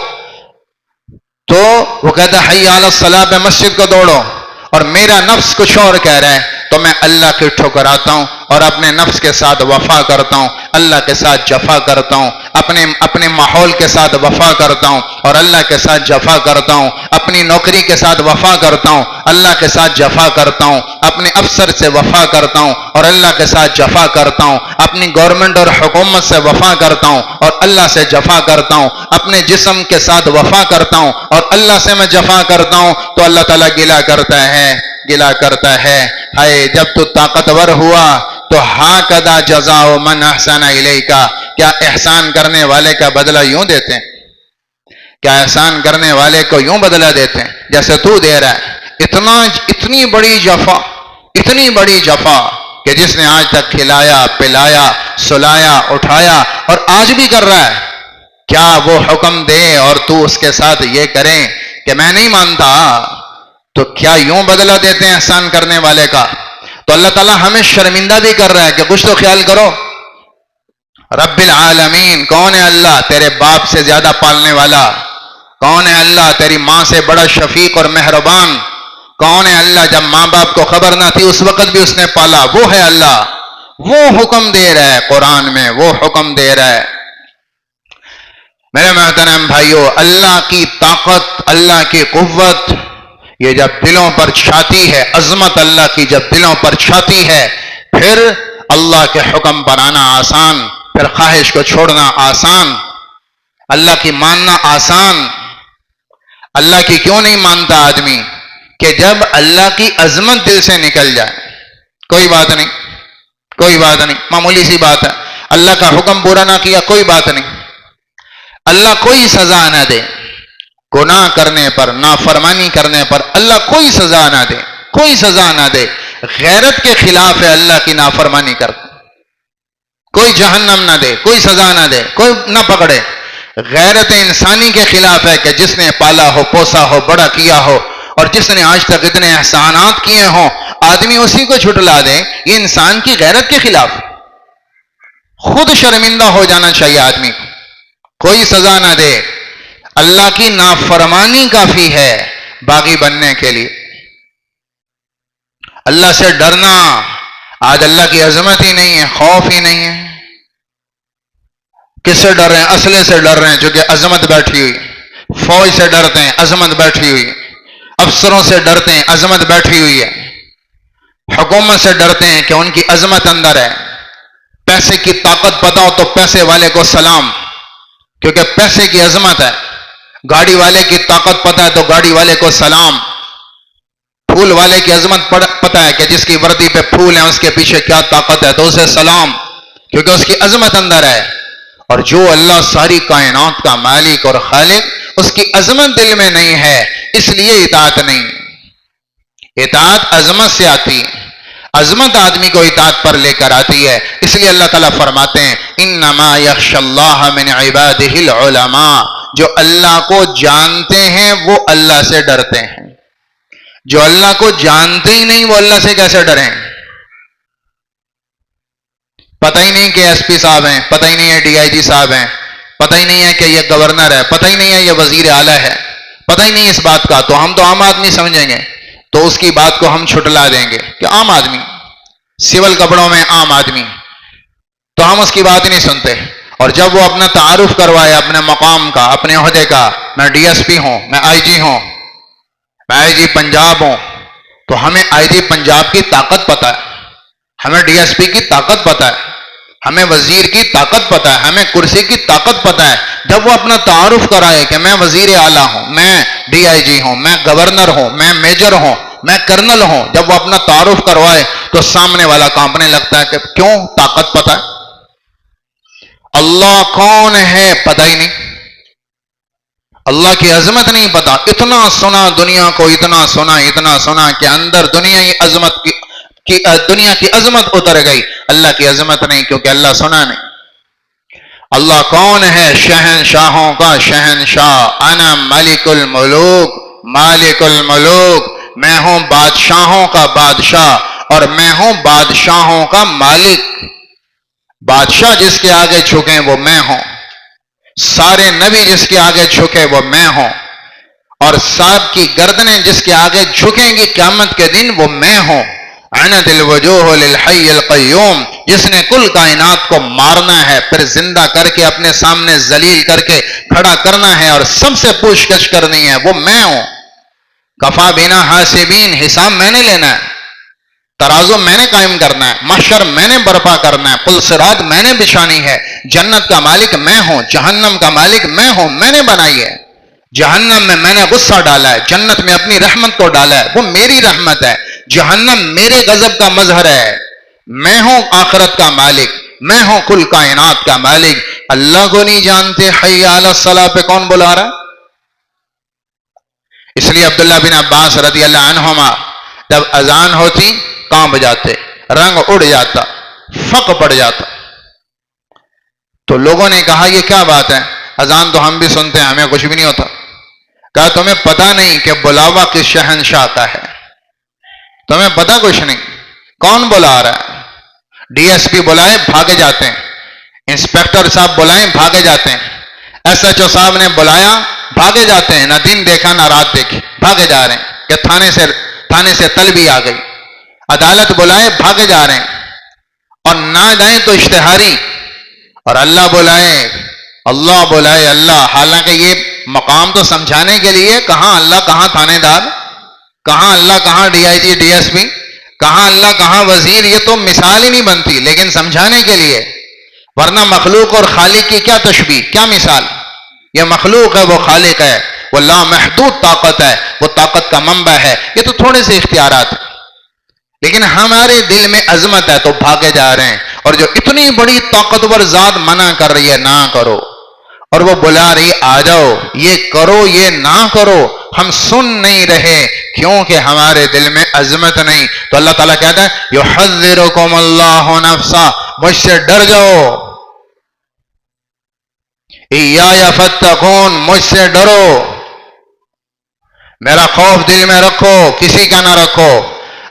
تو وہ کہتا ہے حی علی الصلاۃ، پہ مسجد کو دوڑو۔ اور میرا نفس کچھ اور کہہ رہا ہے تو میں اللہ کی ٹھکراتا ہوں اور اپنے نفس کے ساتھ وفا کرتا ہوں، اللہ کے ساتھ جفا کرتا ہوں، اپنے ماحول کے ساتھ وفا کرتا ہوں اور اللہ کے ساتھ جفا کرتا ہوں، اپنی نوکری کے ساتھ وفا کرتا ہوں، اللہ کے ساتھ جفا کرتا ہوں، اپنے افسر سے وفا کرتا ہوں اور اللہ کے ساتھ جفا کرتا ہوں، اپنی گورنمنٹ اور حکومت سے وفا کرتا ہوں اور اللہ سے جفا کرتا ہوں، اپنے جسم کے ساتھ وفا کرتا ہوں اور اللہ سے میں جفا کرتا ہوں۔ تو اللہ تعالیٰ گلا کرتا ہے ہائے جب تو طاقتور ہوا تو ہاکذا جزاء من احسن الیک، کیا احسان کرنے والے کا بدلہ یوں دیتے ہیں؟ کیا احسان کرنے والے کو یوں بدلہ دیتے ہیں جیسے تو دے رہا ہے؟ اتنی بڑی جفا کہ جس نے آج تک کھلایا، پلایا، سلایا، اٹھایا اور آج بھی کر رہا ہے، کیا وہ حکم دے اور تو اس کے ساتھ یہ کریں کہ میں نہیں مانتا؟ تو کیا یوں بدلہ دیتے ہیں احسان کرنے والے کا؟ تو اللہ تعالیٰ ہمیں شرمندہ بھی کر رہا ہے کہ کچھ تو خیال کرو۔ رب العالمین کون ہے؟ اللہ تیرے باپ سے زیادہ پالنے والا۔ کون ہے اللہ؟ تیری ماں سے بڑا شفیق اور مہربان۔ کون ہے اللہ؟ جب ماں باپ کو خبر نہ تھی اس وقت بھی اس نے پالا، وہ ہے اللہ۔ وہ حکم دے رہا ہے قرآن میں، وہ حکم دے رہا ہے۔ میرے محترم بھائیو، اللہ کی طاقت، اللہ کی قوت یہ جب دلوں پر چھاتی ہے، عظمت اللہ کی جب دلوں پر چھاتی ہے، پھر اللہ کے حکم پر آنا آسان، پھر خواہش کو چھوڑنا آسان، اللہ کی ماننا آسان۔ اللہ کی کیوں نہیں مانتا آدمی؟ کہ جب اللہ کی عظمت دل سے نکل جائے، کوئی بات نہیں، معمولی سی بات ہے، اللہ کا حکم پورا نہ کیا، کوئی بات نہیں، اللہ کوئی سزا نہ دے، گناہ کرنے پر، نافرمانی کرنے پر اللہ کوئی سزا نہ دے، کوئی سزا نہ دے۔ غیرت کے خلاف ہے اللہ کی نافرمانی کر، کوئی جہنم نہ دے، کوئی سزا نہ دے، کوئی نہ پکڑے۔ غیرت انسانی کے خلاف ہے کہ جس نے پالا ہو، پوسا ہو، بڑا کیا ہو، اور جس نے آج تک اتنے احسانات کیے ہوں، آدمی اسی کو جھٹلا دے، یہ انسان کی غیرت کے خلاف۔ خود شرمندہ ہو جانا چاہیے آدمی کو، کوئی سزا نہ دے۔ اللہ کی نافرمانی کافی ہے باغی بننے کے لیے۔ اللہ سے ڈرنا، آج اللہ کی عظمت ہی نہیں ہے، خوف ہی نہیں ہے۔ کس سے ڈر رہے ہیں؟ اسلحے سے ڈر رہے ہیں چونکہ عظمت بیٹھی ہوئی، فوج سے ڈرتے ہیں، عظمت بیٹھی ہوئی، افسروں سے ڈرتے ہیں، عظمت بیٹھی ہوئی ہے، حکومت سے ڈرتے ہیں کہ ان کی عظمت اندر ہے۔ پیسے کی طاقت پتہ ہو تو پیسے والے کو سلام، کیونکہ پیسے کی عظمت ہے۔ گاڑی والے کی طاقت پتہ ہے تو گاڑی والے کو سلام۔ پھول والے کی عظمت پتہ ہے کہ جس کی وردی پہ پھول ہیں اس کے پیچھے کیا طاقت ہے، تو اسے سلام، کیونکہ اس کی عظمت اندر ہے۔ اور جو اللہ ساری کائنات کا مالک اور خالق، اس کی عظمت دل میں نہیں ہے، اس لیے اطاعت نہیں۔ اطاعت عظمت سے آتی ہے، عظمت آدمی کو اطاعت پر لے کر آتی ہے۔ اس لیے اللہ تعالیٰ فرماتے ہیں انما یخشی اللہ من عبادہ العلماء، جو اللہ کو جانتے ہیں وہ اللہ سے ڈرتے ہیں۔ جو اللہ کو جانتے ہی نہیں وہ اللہ سے کیسے ڈریں؟ پتہ ہی نہیں کہ ایس پی صاحب ہیں، پتہ ہی نہیں ہے ڈی آئی جی صاحب ہیں، پتہ ہی نہیں ہے کہ یہ گورنر ہے، پتہ ہی نہیں ہے یہ وزیر اعلیٰ ہے، پتہ ہی نہیں اس بات کا، تو ہم تو عام آدمی سمجھیں گے، تو اس کی بات کو ہم چھٹلا دیں گے کہ عام آدمی، سول کپڑوں میں عام آدمی، تو ہم اس کی بات ہی نہیں سنتے۔ اور جب وہ اپنا تعارف کروائے اپنے مقام کا، اپنے عہدے کا، میں ڈی ایس پی ہوں، میں آئی جی ہوں، میں آئی جی پنجاب ہوں، تو ہمیں آئی جی پنجاب کی طاقت پتہ ہے، ہمیں ڈی ایس پی کی طاقت پتہ ہے، ہمیں وزیر کی طاقت پتہ ہے، ہمیں کرسی کی طاقت پتہ ہے۔ جب وہ اپنا تعارف کرائے کہ میں وزیر اعلیٰ ہوں، میں ڈی آئی جی ہوں، میں گورنر ہوں، میں میجر ہوں، میں کرنل ہوں، جب وہ اپنا تعارف کروائے تو سامنے والا کانپنے لگتا ہے کہ کیوں؟ طاقت پتہ ہے۔ اللہ کون ہے پتہ ہی نہیں، اللہ کی عظمت نہیں پتا۔ اتنا سنا دنیا کو، اتنا سنا کہ اندر دنیا کی عظمت اتر گئی، اللہ کی عظمت نہیں، کیونکہ اللہ سنا نہیں۔ اللہ کون ہے؟ شہنشاہوں کا شہنشاہ، انا ملک الملوک، مالک الملوک، میں ہوں بادشاہوں کا بادشاہ، اور میں ہوں بادشاہوں کا مالک۔ بادشاہ جس کے آگے جھکیں وہ میں ہوں، سارے نبی جس کے آگے جھکے وہ میں ہوں، اور سب کی گردنیں جس کے آگے جھکیں گی قیامت کے دن وہ میں ہوں۔ عنت الوجوہ للحی القیوم، جس نے کل کائنات کو مارنا ہے پھر زندہ کر کے اپنے سامنے ذلیل کر کے کھڑا کرنا ہے اور سب سے پوچھ گچھ کرنی ہے، وہ میں ہوں۔ کفا بنا حاسبین، حساب میں نے لینا ہے، ترازو میں نے قائم کرنا ہے، محشر میں نے برپا کرنا ہے، پل صراط میں نے بچھانی ہے۔ جنت کا مالک میں ہوں، جہنم کا مالک میں ہوں، میں نے بنائی ہے۔ جہنم میں نے غصہ ڈالا ہے، جنت میں اپنی رحمت کو ڈالا ہے، وہ میری رحمت ہے۔ جہنم میرے غضب کا مظہر ہے۔ میں ہوں آخرت کا مالک، میں ہوں کل کائنات کا مالک۔ اللہ کو نہیں جانتے حی علی الصلاۃ پہ کون بلا رہا ہے؟ اس لیے عبداللہ بن عباس رضی اللہ عنہما جب اذان ہوتی کانپ جاتے، رنگ اڑ جاتا، فق پڑ جاتا۔ تو لوگوں نے کہا یہ کیا بات ہے؟ اذان تو ہم بھی سنتے ہیں، ہمیں کچھ بھی نہیں ہوتا۔ کہا تمہیں پتہ نہیں کہ بلاوا کس شہنشاہ کا ہے؟ تمہیں پتہ کچھ نہیں؟ کون بلا رہا ہے؟ ڈی ایس پی بلائے بھاگے جاتے ہیں، انسپیکٹر صاحب بلائیں بھاگے جاتے ہیں، ایس ایچ او صاحب نے بلایا بھاگے جاتے ہیں، نہ دن دیکھا نہ رات دیکھی، بھاگے جا رہے ہیں کہ تھانے سے طلبی آ گئی۔ عدالت بلائے بھاگے جا رہے ہیں، اور نہ جائیں تو اشتہاری، اور اللہ بلائے اللہ، حالانکہ یہ مقام تو سمجھانے کے لیے، کہاں اللہ کہاں تھانے دار، کہاں اللہ کہاں D I G D S P, کہاں اللہ کہاں وزیر، یہ تو مثال ہی نہیں بنتی، لیکن سمجھانے کے لیے، ورنہ مخلوق اور خالق کی کیا تشبیہ، کیا مثال؟ یہ مخلوق ہے، وہ خالق ہے، وہ لامحدود طاقت ہے، وہ طاقت کا منبع ہے، یہ تو تھوڑے سے اختیارات ہیں، لیکن ہمارے دل میں عظمت ہے تو بھاگے جا رہے ہیں۔ اور جو اتنی بڑی طاقتور ذات منع کر رہی ہے نہ کرو، اور وہ بلا رہی آ جاؤ، یہ کرو یہ نہ کرو، ہم سن نہیں رہے کیونکہ ہمارے دل میں عظمت نہیں. تو اللہ تعالیٰ کہتا ہے یحذرکم اللہ نفسا، مجھ سے ڈر جاؤ، ایایا فتقون، مجھ سے ڈرو، میرا خوف دل میں رکھو، کسی کا نہ رکھو.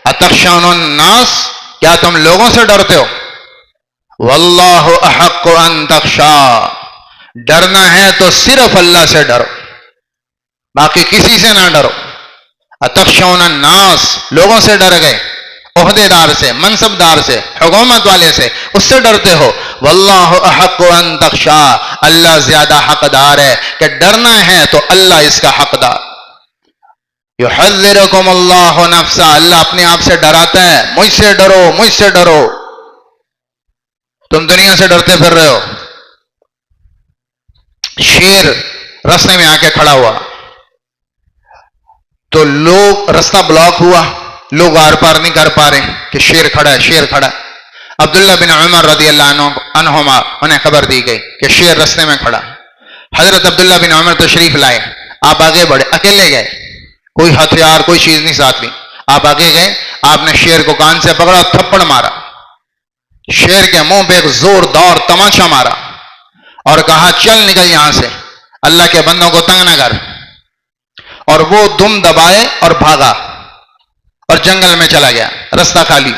اتخشون الناس، کیا تم لوگوں سے ڈرتے ہو؟ واللہ احق ان تخشا، ڈرنا ہے تو صرف اللہ سے ڈرو، باقی کسی سے نہ ڈرو. اتخشون الناس، لوگوں سے ڈر گئے، عہدے دار سے، منصب دار سے، حکومت والے سے، اس سے ڈرتے ہو. واللہ احق ان تخشا، اللہ زیادہ حقدار ہے کہ ڈرنا ہے تو اللہ اس کا حقدار. یحذرکم اللہ نفسا، اللہ اپنے آپ سے ڈراتا ہے، مجھ سے ڈرو مجھ سے ڈرو. تم دنیا سے ڈرتے پھر رہے ہو. شیر راستے میں آ کے کھڑا ہوا تو لوگ، رستہ بلاک ہوا، لوگ آر پار نہیں کر پا رہے کہ شیر کھڑا ہے شیر کھڑا ہے. عبداللہ بن عمر رضی اللہ عنہما انہیں خبر دی گئی کہ شیر رستے میں کھڑا. حضرت عبداللہ بن عمر تشریف لائے، آپ آگے بڑھے، اکیلے گئے، کوئی ہتھیار کوئی چیز نہیں ساتھ لی. آپ آگے گئے، آپ نے شیر کو کان سے پکڑا، تھپڑ مارا، شیر کے منہ پہ ایک زوردار تماچا مارا اور کہا چل نکل یہاں سے، اللہ کے بندوں کو تنگ نہ کر. اور وہ دم دبائے اور بھاگا اور جنگل میں چلا گیا، رستہ خالی.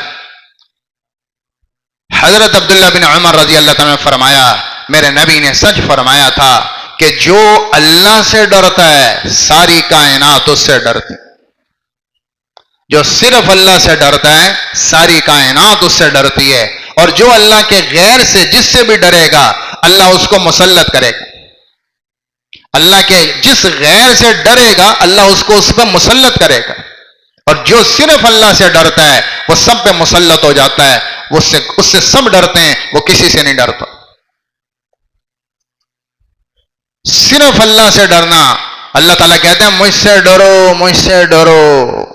حضرت عبداللہ بن عمر رضی اللہ تعالیٰ نے فرمایا، میرے نبی نے سچ فرمایا تھا کہ جو اللہ سے ڈرتا ہے ساری کائنات اس سے ڈرتی. جو صرف اللہ سے ڈرتا ہے ساری کائنات اس سے ڈرتی ہے. اور جو اللہ کے غیر سے جس سے بھی ڈرے گا اللہ اس کو مسلط کرے گا. اللہ کے جس غیر سے ڈرے گا اللہ اس کو اس پہ مسلط کرے گا. اور جو صرف اللہ سے ڈرتا ہے وہ سب پہ مسلط ہو جاتا ہے. اس سے سب ڈرتے ہیں، وہ کسی سے نہیں ڈرتا. صرف اللہ سے ڈرنا. اللہ تعالیٰ کہتے ہیں مجھ سے ڈرو مجھ سے ڈرو،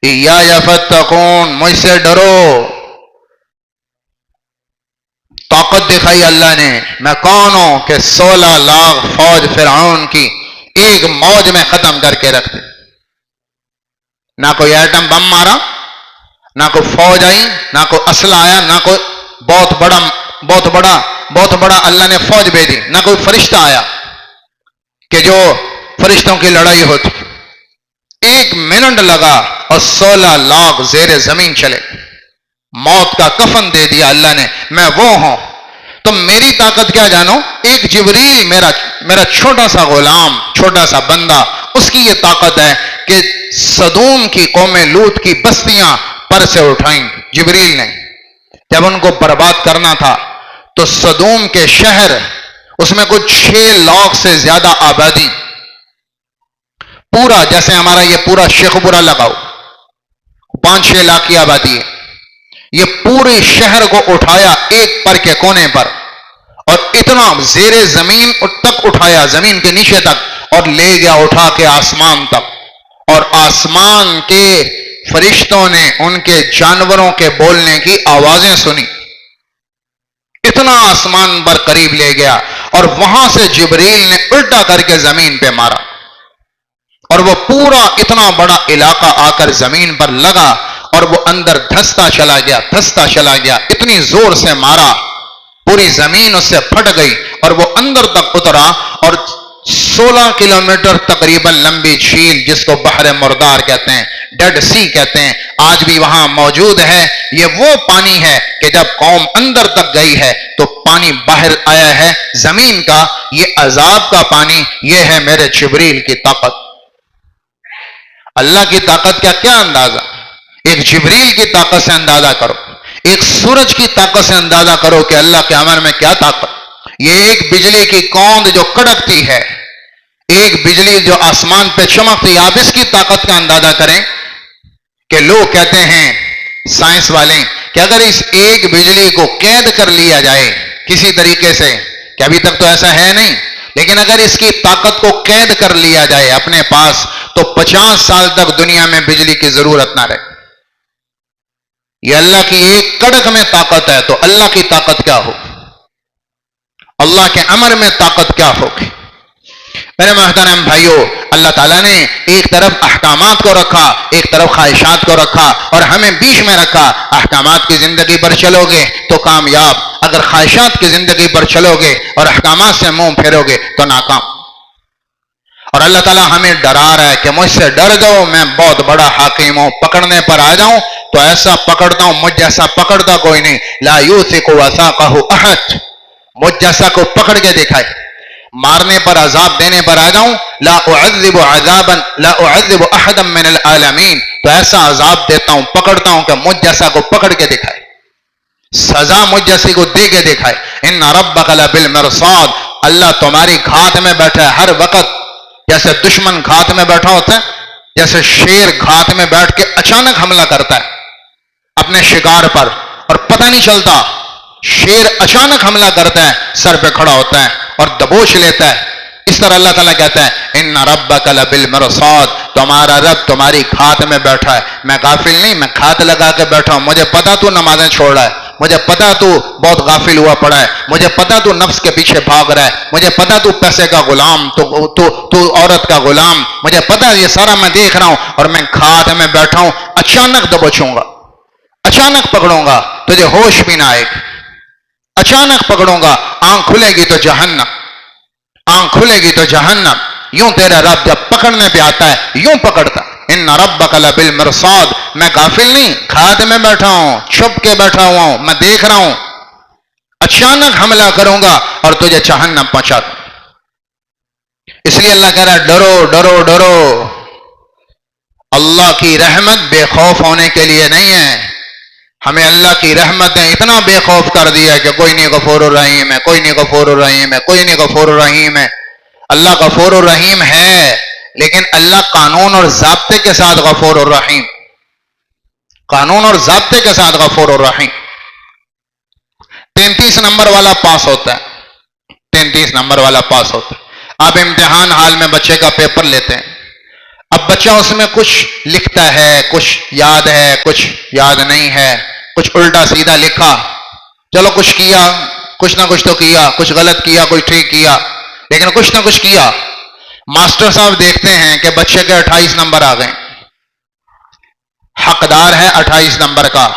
ایایا فتقون، مجھ سے ڈرو. طاقت دکھائی اللہ نے، میں کون ہوں کہ 16 لاکھ فوج فرعون کی ایک موج میں ختم کر کے رکھ دی. نہ کوئی ایٹم بم مارا، نہ کوئی فوج آئی، نہ کوئی اسلحہ آیا، نہ کوئی بہت بڑا اللہ نے فوج بھیجی، نہ کوئی فرشتہ آیا کہ جو فرشتوں کی لڑائی ہوتی. 1 منٹ لگا اور 16 لاکھ زیر زمین چلے. موت کا کفن دے دیا اللہ نے، میں وہ ہوں. تو میری طاقت کیا جانو؟ ایک جبریل میرا چھوٹا سا غلام، چھوٹا سا بندہ، اس کی یہ طاقت ہے کہ سدوم کی قوم لوط کی بستیاں پر سے اٹھائیں. جبریل نے جب ان کو برباد کرنا تھا تو سدوم کے شہر، اس میں کچھ 6 لاکھ سے زیادہ آبادی، پورا جیسے ہمارا یہ پورا شیخ پورا لگاؤ 5-6 لاکھ کی آبادی ہے. یہ پورے شہر کو اٹھایا ایک پر کے کونے پر، اور اتنا زیر زمین تک اٹھایا، زمین کے نیچے تک، اور لے گیا اٹھا کے آسمان تک. اور آسمان کے فرشتوں نے ان کے جانوروں کے بولنے کی آوازیں سنی. اتنا آسمان پر قریب لے گیا اور وہاں سے جبریل نے الٹا کر کے زمین پہ مارا، اور وہ پورا اتنا بڑا علاقہ آ کر زمین پر لگا اور وہ اندر دھستا چلا گیا. اتنی زور سے مارا پوری زمین اس سے پھٹ گئی اور وہ اندر تک اترا. اور 16 کلومیٹر تقریباً لمبی جھیل جس کو بحر مردار کہتے ہیں، ڈیڈ سی کہتے ہیں، آج بھی وہاں موجود ہے. یہ وہ پانی ہے کہ جب قوم اندر تک گئی ہے تو پانی باہر آیا ہے زمین کا. یہ عذاب کا پانی، یہ ہے میرے جبریل کی طاقت. اللہ کی طاقت کا کیا اندازہ؟ ایک جبریل کی طاقت سے اندازہ کرو، ایک سورج کی طاقت سے اندازہ کرو کہ اللہ کے امر میں کیا طاقت. یہ ایک بجلی کی کوند جو کڑکتی ہے، ایک بجلی جو آسمان پہ چمکتی، آپ اس کی طاقت کا اندازہ کریں کہ لوگ کہتے ہیں سائنس والے کہ اگر اس ایک بجلی کو قید کر لیا جائے کسی طریقے سے، کہ ابھی تک تو ایسا ہے نہیں، لیکن اگر اس کی طاقت کو قید کر لیا جائے اپنے پاس تو 50 سال تک دنیا میں بجلی کی ضرورت نہ رہے. یہ اللہ کی ایک کڑک میں طاقت ہے، تو اللہ کی طاقت کیا ہو. اللہ کے امر میں طاقت کیا ہوگی؟ میرے محترم بھائیوں، اللہ تعالیٰ نے ایک طرف احکامات کو رکھا، ایک طرف خواہشات کو رکھا، اور ہمیں بیچ میں رکھا۔ احکامات کی زندگی پر چلو گے تو کامیاب، اگر خواہشات کی زندگی پر چلو گے اور احکامات سے منہ پھیرو گے تو ناکام۔ اور اللہ تعالیٰ ہمیں ڈرا رہا ہے کہ مجھ سے ڈر جاؤ، میں بہت بڑا حکیم ہوں، پکڑنے پر آ جاؤں تو ایسا پکڑتا ہوں مجھ جیسا پکڑتا کوئی نہیں۔ لا یوثق وثاقہ احد، مجھ جیسا کو پکڑ کے دکھائے، مارنے پر عذاب دینے پر آ جاؤں، لا اعذب احدا من العالمین، تو ایسا عذاب دیتا ہوں، پکڑتا ہوں کہ مجھ جیسا کو پکڑ کے دکھائے، سزا مجھ جیسی کو دے کے دکھائے۔ ان ربک لبالمرصاد، اللہ تمہاری گھات میں بیٹھا ہے ہر وقت، جیسے دشمن گھات میں بیٹھا ہوتا ہے، جیسے شیر گھات میں بیٹھ کے اچانک حملہ کرتا ہے اپنے شکار پر اور پتہ نہیں چلتا، شیر اچانک حملہ کرتا ہے، سر پہ کھڑا ہوتا ہے اور دبوچ لیتا ہے، اس طرح اللہ تعالیٰ کہتا ہے ان ربک لبالمرصاد، تمہارا رب تمہاری گھات میں بیٹھا ہے۔ میں غافل نہیں، میں گھات لگا کے بیٹھا ہوں، مجھے پتا تو نمازیں چھوڑ رہا ہے، مجھے پتا تو بہت غافل ہوا پڑا ہے، مجھے پتا تو نفس کے پیچھے بھاگ رہا ہے، مجھے پتا تو پیسے کا غلام، تو عورت کا غلام، مجھے پتا یہ سارا میں دیکھ رہا ہوں، اور میں گھات میں بیٹھا ہوں، اچانک دبوچوں گا، اچانک پکڑوں گا، تجھے ہوش بھی نہ آئے گی، اچانک پکڑوں گا، آنکھ کھلے گی تو جہنم، آنکھ کھلے گی تو جہنم۔ یوں تیرا رب جب پکڑنے پہ آتا ہے یوں پکڑتا، ان ربک لبالمرصاد، میں غافل نہیں، گھات میں بیٹھا ہوں، چھپ کے بیٹھا ہوا ہوں، میں دیکھ رہا ہوں، اچانک حملہ کروں گا اور تجھے جہنم پہنچا دوں۔ اس لیے اللہ کہہ رہا ہے ڈرو ڈرو ڈرو، اللہ کی رحمت بے خوف ہونے کے لیے نہیں ہے۔ ہمیں اللہ کی رحمت نے اتنا بے خوف کر دیا کہ کوئی نہیں غفور الرحیم ہے، کوئی نہیں غفور الرحیم ہے، کوئی نہیں غفور الرحیم ہے۔ اللہ غفور الرحیم ہے، لیکن اللہ قانون اور ضابطے کے ساتھ غفور الرحیم، قانون اور ضابطے کے ساتھ غفور الرحیم۔ 33 نمبر والا پاس ہوتا ہے، 33 نمبر والا پاس ہوتا ہے۔ آپ امتحان حال میں بچے کا پیپر لیتے ہیں، اب بچہ اس میں کچھ لکھتا ہے، کچھ یاد ہے، کچھ یاد نہیں ہے، کچھ الٹا سیدھا لکھا، چلو کچھ کیا، کچھ نہ کچھ تو کیا، کچھ غلط کیا، کچھ ٹھیک کیا، لیکن کچھ نہ کچھ کیا۔ ماسٹر صاحب دیکھتے ہیں کہ بچے کے 28 نمبر آ گئے، حقدار ہے 28 نمبر کا،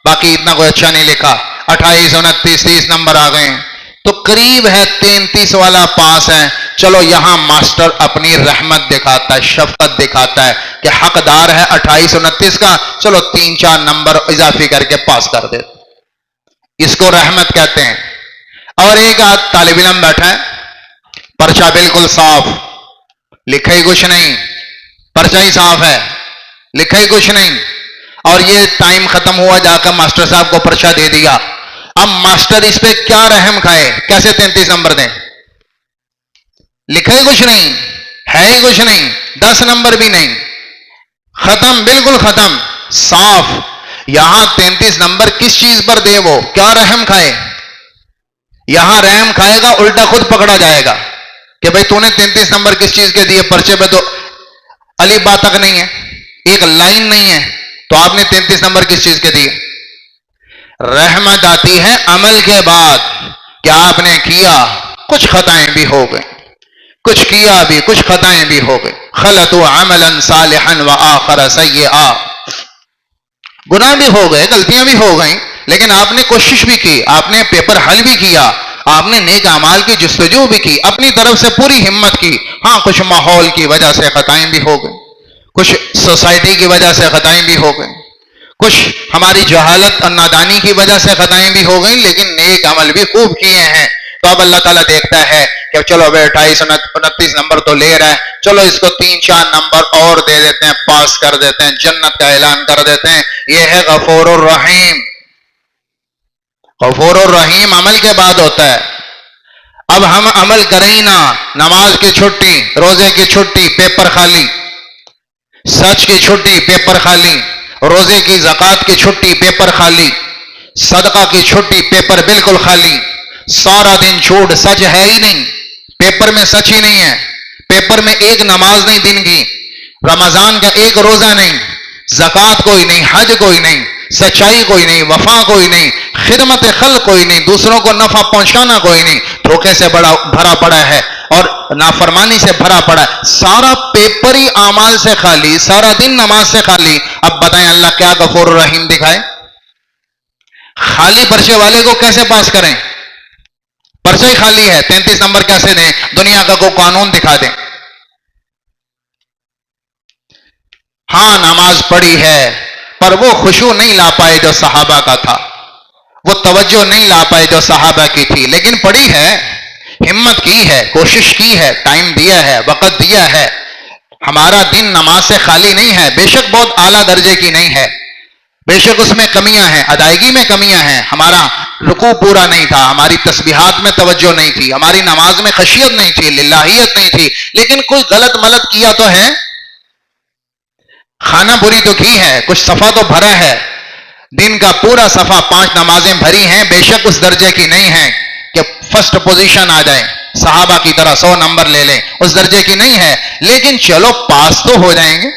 باقی اتنا کوئی اچھا نہیں لکھا، 28 29 30 نمبر آ گئے، تو قریب ہے 33 والا پاس ہے۔ چلو یہاں ماسٹر اپنی رحمت دکھاتا ہے، شفقت دکھاتا ہے کہ حقدار ہے 28 29 کا، چلو 3-4 نمبر اضافی کر کے پاس کر دے، اس کو رحمت کہتے ہیں۔ اور ایک طالب علم بیٹھا ہے، پرچہ بالکل صاف، لکھا ہی کچھ نہیں، پرچہ ہی صاف ہے، لکھا ہی کچھ نہیں، اور یہ ٹائم ختم ہوا، جا کر ماسٹر صاحب کو پرچہ دے دیا۔ اب ماسٹر اس پہ کیا رحم کھائے، کیسے 33 نمبر دیں؟ لکھا ہی کچھ نہیں، ہے ہی کچھ نہیں، 10 نمبر بھی نہیں، ختم، بالکل ختم، صاف۔ یہاں 33 نمبر کس چیز پر دے، وہ کیا رحم کھائے؟ یہاں رحم کھائے گا، الٹا خود پکڑا جائے گا کہ بھئی تو نے 33 نمبر کس چیز کے دیے، پرچے پہ تو الف با تک نہیں ہے، ایک لائن نہیں ہے، تو آپ نے 33 نمبر کس چیز کے دیے؟ رحمت آتی ہے عمل کے بعد، کہ آپ نے کیا، کچھ خطائیں بھی ہو گئیں، کچھ کیا بھی، کچھ خطائیں بھی ہو گئیں، خلطوا عملا صالحا وآخر سیئا، گناہ بھی ہو گئے، غلطیاں بھی ہو گئیں، لیکن آپ نے کوشش بھی کی، آپ نے پیپر حل بھی کیا، آپ نے نیک اعمال کی جستجو بھی کی، اپنی طرف سے پوری ہمت کی۔ ہاں کچھ ماحول کی وجہ سے خطائیں بھی ہو گئیں، کچھ سوسائٹی کی وجہ سے خطائیں بھی ہو گئیں، کچھ ہماری جہالت اور نادانی کی وجہ سے خطائیں بھی ہو گئیں، لیکن نیک عمل بھی خوب کیے ہیں۔ تو اب اللہ تعالیٰ دیکھتا ہے کہ چلو اب 28 29 نمبر تو لے رہا ہے، چلو اس کو 3-4 نمبر اور دے دیتے ہیں، پاس کر دیتے ہیں، جنت کا اعلان کر دیتے ہیں۔ یہ ہے غفور الرحیم۔ غفور الرحیم عمل کے بعد ہوتا ہے۔ اب ہم عمل کریں ہی نہ، نماز کی چھٹی، روزے کی چھٹی، پیپر خالی، سچ کی چھٹی، پیپر خالی، روزے کی، زکوٰۃ کی چھٹی، پیپر خالی، صدقہ کی چھٹی، پیپر بالکل خالی، سارا دن جھوٹ، سچ ہے ہی نہیں، پیپر میں سچ ہی نہیں ہے، پیپر میں ایک نماز نہیں دن کی، رمضان کا ایک روزہ نہیں، زکوٰۃ کوئی نہیں، حج کوئی نہیں، سچائی کوئی نہیں، وفا کوئی نہیں، خدمت خلق کوئی نہیں، دوسروں کو نفع پہنچانا کوئی نہیں، دھوکے سے بھرا پڑا ہے اور نافرمانی سے بھرا پڑا ہے، سارا پیپر ہی اعمال سے خالی، سارا دن نماز سے خالی، اب بتائیں اللہ کیا غفور الرحیم دکھائے؟ خالی پرچے والے کو کیسے پاس کریں؟ پرچہ ہی خالی ہے، 33 نمبر کیسے دیں؟ دنیا کا کوئی قانون دکھا دیں۔ ہاں نماز پڑھی ہے پر وہ خشوع نہیں لا پائے جو صحابہ کا تھا، وہ توجہ نہیں لا پائے جو صحابہ کی تھی، لیکن پڑھی ہے، ہمت کی ہے، کوشش کی ہے، ٹائم دیا ہے، وقت دیا ہے۔ ہمارا دن نماز سے خالی نہیں ہے، بے شک بہت اعلیٰ درجے کی نہیں ہے، بے شک اس میں کمیاں ہیں، ادائیگی میں کمیاں ہیں، ہمارا رکوع پورا نہیں تھا، ہماری تسبیحات میں توجہ نہیں تھی، ہماری نماز میں خشیت نہیں تھی، للہیت نہیں تھی، لیکن کوئی غلط ملت کیا تو ہے، کھانا پوری تو کی ہے، کچھ صفحہ تو بھرا ہے، دن کا پورا صفحہ 5 نمازیں بھری ہیں، بے شک اس درجے کی نہیں ہے کہ فرسٹ پوزیشن آ جائے، صحابہ کی طرح 100 نمبر لے لیں، اس درجے کی نہیں ہے، لیکن چلو پاس تو ہو جائیں گے،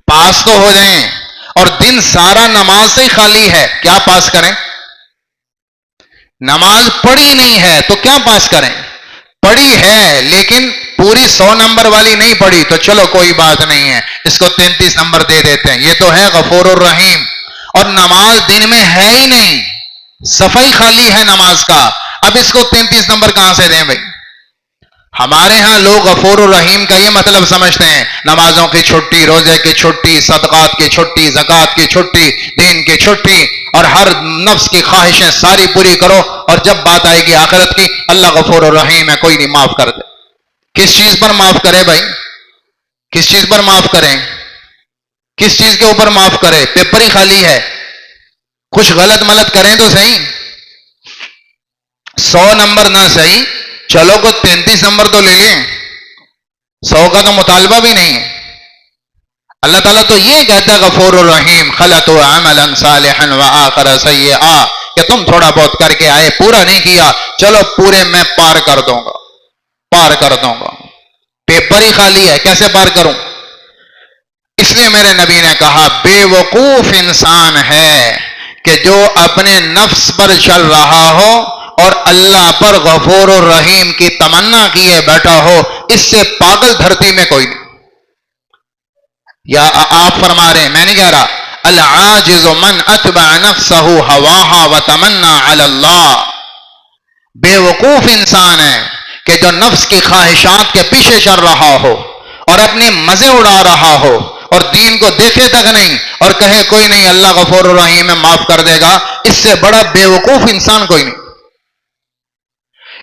پاس تو ہو جائیں۔ اور دن سارا نماز سے خالی ہے، کیا پاس کریں؟ نماز پڑھی نہیں ہے تو کیا پاس کریں؟ پڑھی ہے لیکن پوری 100 نمبر والی نہیں پڑھی تو چلو کوئی بات نہیں ہے، اس کو 33 نمبر دے دیتے ہیں، یہ تو ہے غفور الرحیم۔ اور نماز دن میں ہے ہی نہیں، صفحہ خالی ہے نماز کا، اب اس کو 33 نمبر کہاں سے دیں بھائی؟ ہمارے ہاں لوگ غفور الرحیم کا یہ مطلب سمجھتے ہیں نمازوں کی چھٹی، روزے کی چھٹی، صدقات کی چھٹی، زکوٰۃ کی چھٹی، دین کی چھٹی، اور ہر نفس کی خواہشیں ساری پوری کرو، اور جب بات آئے گی آخرت کی اللہ غفور الرحیم ہے کوئی نہیں معاف کر دے۔ کس چیز پر معاف کرے بھائی؟ کس چیز پر معاف کریں؟ کس چیز کے اوپر معاف کرے؟ پیپر ہی خالی ہے، کچھ غلط ملت کریں تو صحیح، 100 نمبر نہ صحیح، چلو کو 33 نمبر تو لے لیں، 100 کا تو مطالبہ بھی نہیں ہے۔ اللہ تعالیٰ تو یہ کہتا ہے غفور الرحیم، خلطوا عملا صالحا وآخر سیئا، کہ تم تھوڑا بہت کر کے آئے، پورا نہیں کیا، چلو پورے میں پار کر دوں گا، پار کر دوں گا۔ پیپر ہی خالی ہے، کیسے پار کروں؟ اس لیے میرے نبی نے کہا بے وقوف انسان ہے کہ جو اپنے نفس پر چل رہا ہو اور اللہ پر غفور الرحیم کی تمنا کیے بیٹھا ہو، اس سے پاگل دھرتی میں کوئی نہیں۔ یا آپ فرما رہے ہیں، میں نہیں کہہ رہا، العاجز من اتبع نفسہ ہواہا وتمنا علی اللہ، بے وقوف انسان ہے کہ جو نفس کی خواہشات کے پیچھے چل رہا ہو اور اپنے مزے اڑا رہا ہو اور دین کو دیکھے تک نہیں اور کہے کوئی نہیں اللہ غفور الرحیم ہے معاف کر دے گا، اس سے بڑا بے وقوف انسان کوئی نہیں۔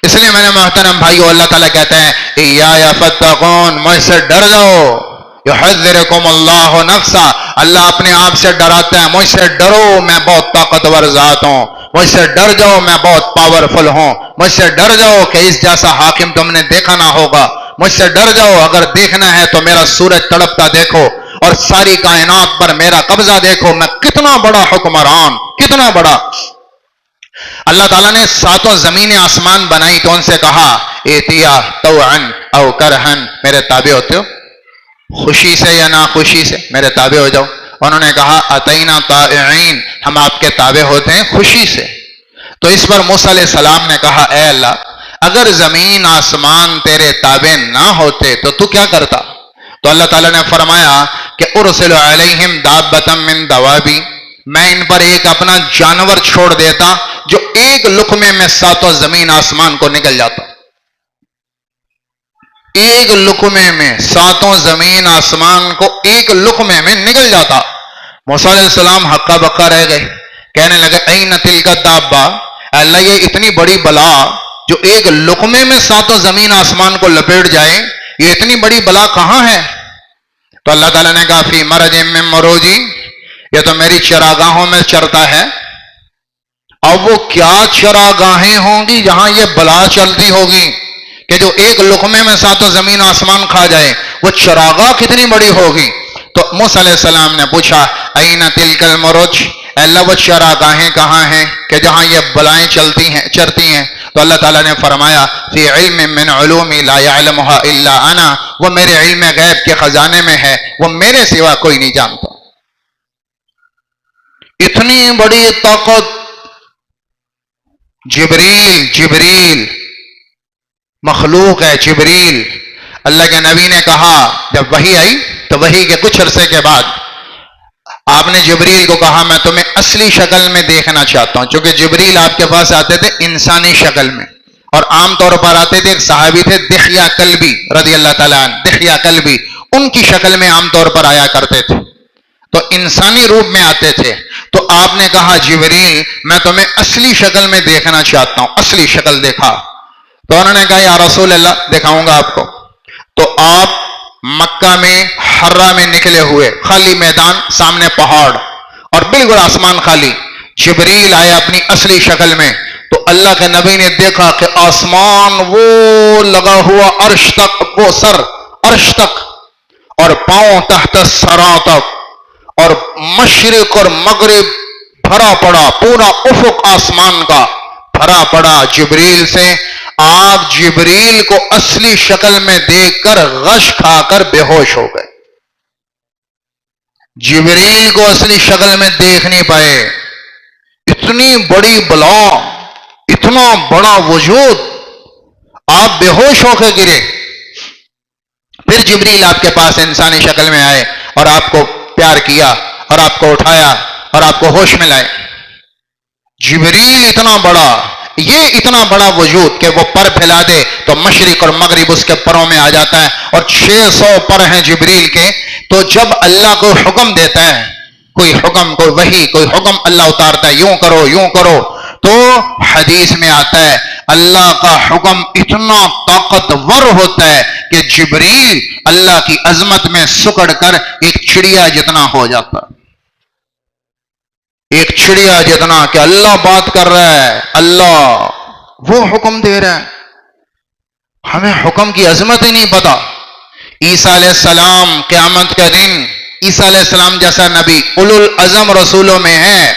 اس لیے میں نے محترم بھائیو، اللہ تعالیٰ کہتے ہیں ایایا فتقون، مجھ سے ڈر جاؤ، یحذرکم اللہ نفسا، اللہ اپنے آپ سے ڈراتا ہے، مجھ سے ڈرو میں بہت طاقتور ذات ہوں، مجھ سے ڈر جاؤ میں بہت پاورفل ہوں، مجھ سے ڈر جاؤ کہ اس جیسا حاکم تم نے دیکھا نہ ہوگا، مجھ سے ڈر جاؤ، اگر دیکھنا ہے تو میرا سورج تڑپتا دیکھو اور ساری کائنات پر میرا قبضہ دیکھو، میں کتنا بڑا حکمران، کتنا بڑا۔ اللہ تعالیٰ نے 7 زمینیں آسمان بنائی تو ان سے کہا ایتیا طوعا او کرہن، میرے تابع ہوتے ہو، خوشی سے یا ناخوشی سے میرے تابع ہو جاؤ۔ انہوں نے کہا اتینا طائعین، ہم آپ کے تابع ہوتے ہیں خوشی سے۔ تو اس پر موسیٰ علیہ السلام نے کہا اے اللہ، اگر زمین آسمان تیرے تابع نہ ہوتے تو تو کیا کرتا؟ تو اللہ تعالیٰ نے فرمایا کہ ارسل علیہم دابۃ من دوابی، میں ان پر ایک اپنا جانور چھوڑ دیتا جو ایک لقمے میں 7 زمین آسمان کو نگل جاتا، ایک لقمے میں 7 زمین آسمان کو ایک لقمے میں نگل جاتا۔ موسیٰ علیہ السلام ہکا بکا رہ گئے، کہنے لگے این تلک الدابہ، اللہ یہ اتنی بڑی بلا جو ایک لقمے میں 7 زمین آسمان کو لپیٹ جائے، یہ اتنی بڑی بلا کہاں ہے؟ تو اللہ تعالیٰ نے کہا فی مرج من مروجی، یہ تو میری چراگاہوں میں چرتا ہے۔ اب وہ کیا چراگاہیں ہوں گی جہاں یہ بلا چلتی ہوگی کہ جو ایک لقمے میں 7 زمین آسمان کھا جائے، وہ چراگاہ کتنی بڑی ہوگی؟ تو موسیٰ علیہ السلام نے پوچھا این تلک المروج، اللہ وہ چراگاہیں کہاں ہیں کہ جہاں یہ بلائیں چرتی ہیں؟ تو اللہ تعالیٰ نے فرمایا فی علم من علومی لا یعلمها الا انا، وہ میرے علم غیب کے خزانے میں ہے، وہ میرے سوا کوئی نہیں جانتا۔ اتنی بڑی طاقت جبریل مخلوق ہے جبریل. اللہ کے نبی نے کہا جب وحی آئی تو وحی کے کچھ عرصے کے بعد آپ نے جبریل کو کہا میں تمہیں اصلی شکل میں دیکھنا چاہتا ہوں. چونکہ جبریل آپ کے پاس آتے تھے انسانی شکل میں، اور عام طور پر آتے تھے. ایک صحابی تھے دحیہ کلبی رضی اللہ تعالیٰ عنہ، دحیہ کلبی، ان کی شکل میں عام طور پر آیا کرتے تھے، تو انسانی روپ میں آتے تھے. تو آپ نے کہا جبریل میں تمہیں اصلی شکل میں دیکھنا چاہتا ہوں. اصلی شکل دیکھا تو انہوں نے کہا یا رسول اللہ دکھاؤں گا آپ کو. تو آپ مکہ میں حرہ میں نکلے ہوئے، خالی میدان، سامنے پہاڑ اور بالکل آسمان خالی. جبریل آئے اپنی اصلی شکل میں، تو اللہ کے نبی نے دیکھا کہ آسمان وہ لگا ہوا عرش تک، وہ سر عرش تک اور پاؤں تحت سرا تک، اور مشرق اور مغرب بھرا پڑا، پورا افق آسمان کا بھرا پڑا جبریل سے. آپ جبریل کو اصلی شکل میں دیکھ کر غش کھا کر بے ہوش ہو گئے. جبریل کو اصلی شکل میں دیکھ نہیں پائے. اتنی بڑی بلا، اتنا بڑا وجود، آپ بے ہوش ہو کے گرے. پھر جبریل آپ کے پاس انسانی شکل میں آئے اور آپ کو پیار کیا اور آپ کو اٹھایا اور آپ کو ہوش میں لائے. جبریل اتنا بڑا، یہ اتنا بڑا وجود کہ وہ پر پھیلا دے تو مشرق اور مغرب اس کے پروں میں آ جاتا ہے، اور 600 پر ہیں جبریل کے. تو جب اللہ کو حکم دیتا ہے، کوئی حکم، کوئی وحی، کوئی حکم اللہ اتارتا ہے، یوں کرو یوں کرو، تو حدیث میں آتا ہے اللہ کا حکم اتنا طاقتور ہوتا ہے کہ جبریل اللہ کی عظمت میں سکڑ کر ایک چڑیا جتنا ہو جاتا. ایک چڑیا جتنا، کہ اللہ بات کر رہا ہے، اللہ وہ حکم دے رہا ہے. ہمیں حکم کی عظمت ہی نہیں پتا. عیسیٰ علیہ السلام قیامت کے دن، عیسیٰ علیہ السلام جیسا نبی اولو العزم رسولوں میں ہے.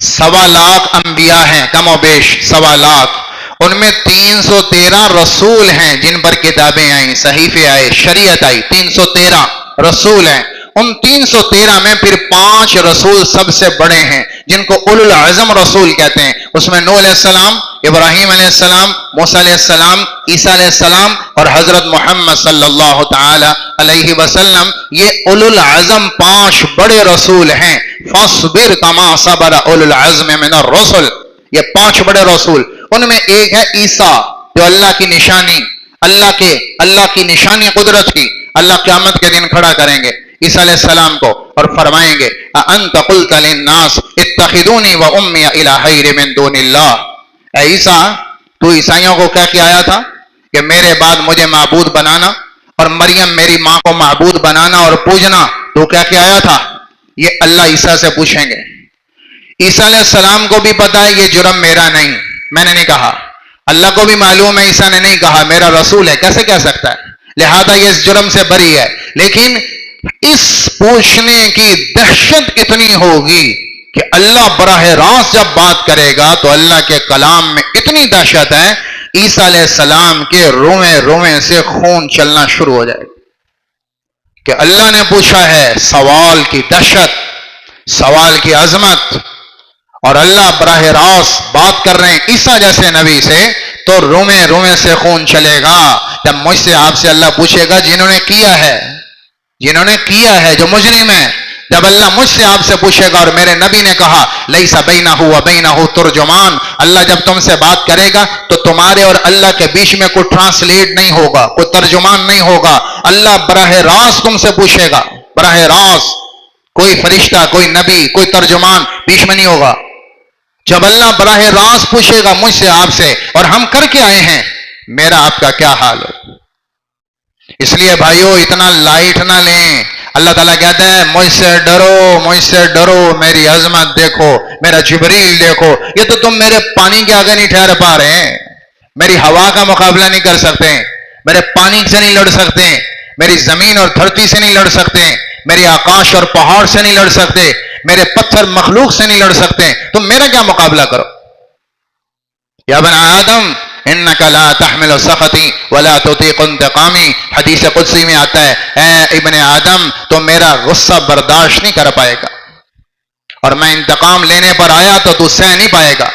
1.25 انبیاء ہیں، کم و بیش 1.25. ان میں 313 رسول ہیں جن پر کتابیں آئیں، صحیفے آئے، شریعت آئی. 313 رسول ہیں. ان 313 میں پھر 5 رسول سب سے بڑے ہیں جن کو اولو العزم رسول کہتے ہیں. اس میں نوح علیہ السلام، ابراہیم علیہ السلام، موسیٰ علیہ السلام، عیسیٰ علیہ السلام اور حضرت محمد صلی اللہ تعالی علیہ وسلم. یہ اولو العزم 5 بڑے رسول ہیں. فاصبر کما صبر اولو العزم من الرسل. یہ 5 بڑے رسول. ان میں ایک ہے عیسیٰ، جو اللہ کی نشانی، اللہ کی نشانی قدرت کی اللہ قیامت کے دن کھڑا کریں گے عیسیٰ علیہ السلام کو اور فرمائیں گے اَأَنْتَ قُلْتَ لِلنَّاسِ اتَّخِذُونِي وَأُمِّيَ إِلَٰهَيْنِ مِن دُونِ اللَّهِ. اے عیسیٰ، تو عیسائیوں کو کیا آیا تھا کہ میرے بعد مجھے معبود بنانا، اور مریم میری ماں کو معبود بنانا اور پوجنا. تو کیا آیا تھا؟ یہ اللہ عیسیٰ سے پوچھیں گے. عیسیٰ علیہ السلام کو بھی پتا ہے یہ جرم میرا نہیں، میں نے نہیں کہا. اللہ کو بھی معلوم ہے عیسیٰ نے نہیں کہا، میرا رسول ہے، کیسے کہہ سکتا ہے؟ لہذا یہ اس جرم سے بری ہے. لیکن اس پوچھنے کی دہشت اتنی ہوگی کہ اللہ براہ راست جب بات کرے گا تو اللہ کے کلام میں اتنی دہشت ہے، عیسیٰ علیہ السلام کے روئیں روئیں سے خون چلنا شروع ہو جائے گا کہ اللہ نے پوچھا ہے. سوال کی دہشت، سوال کی عظمت، اور اللہ براہ راست بات کر رہے ہیں عیسیٰ جیسے نبی سے، تو روئیں روئیں سے خون چلے گا. جب مجھ سے آپ سے اللہ پوچھے گا جنہوں نے کیا ہے جو مجرم ہے، جب اللہ مجھ سے آپ سے پوچھے گا، اور میرے نبی نے کہا لیس بینہ و بینہ ترجمان، اللہ جب تم سے بات کرے گا تو تمہارے اور اللہ کے بیچ میں کوئی ٹرانسلیٹ نہیں ہوگا، کوئی ترجمان نہیں ہوگا. اللہ براہ راست تم سے پوچھے گا، براہ راست. کوئی فرشتہ، کوئی نبی، کوئی ترجمان بیچ میں نہیں ہوگا. جب اللہ براہ راست پوچھے گا مجھ سے آپ سے، اور ہم کر کے آئے ہیں، میرا آپ کا کیا حال ہو. اس لیے بھائیو اتنا لائٹ نہ لیں. اللہ تعالیٰ کہتا ہے مجھ سے ڈرو، میری عظمت دیکھو، میرا جبریل دیکھو. یہ تو تم میرے پانی کے آگے نہیں ٹھہر پا رہے ہیں، میری ہوا کا مقابلہ نہیں کر سکتے، میرے پانی سے نہیں لڑ سکتے، میری زمین اور دھرتی سے نہیں لڑ سکتے، میری آکاش اور پہاڑ سے نہیں لڑ سکتے، میرے پتھر مخلوق سے نہیں لڑ سکتے. تم میرا کیا مقابلہ کرو. یا ابن آدم انک لا تحمل سخطی ولا تطیق انتقامی. حدیث قدسی میں آتا ہے اے ابن آدم تو میرا غصہ برداشت نہیں کر پائے گا، اور میں انتقام لینے پر آیا تو سہ نہیں پائے گا.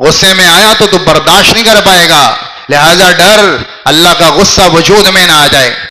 غصے میں آیا تو برداشت نہیں کر پائے گا، لہذا ڈر اللہ کا غصہ وجود میں نہ آ جائے۔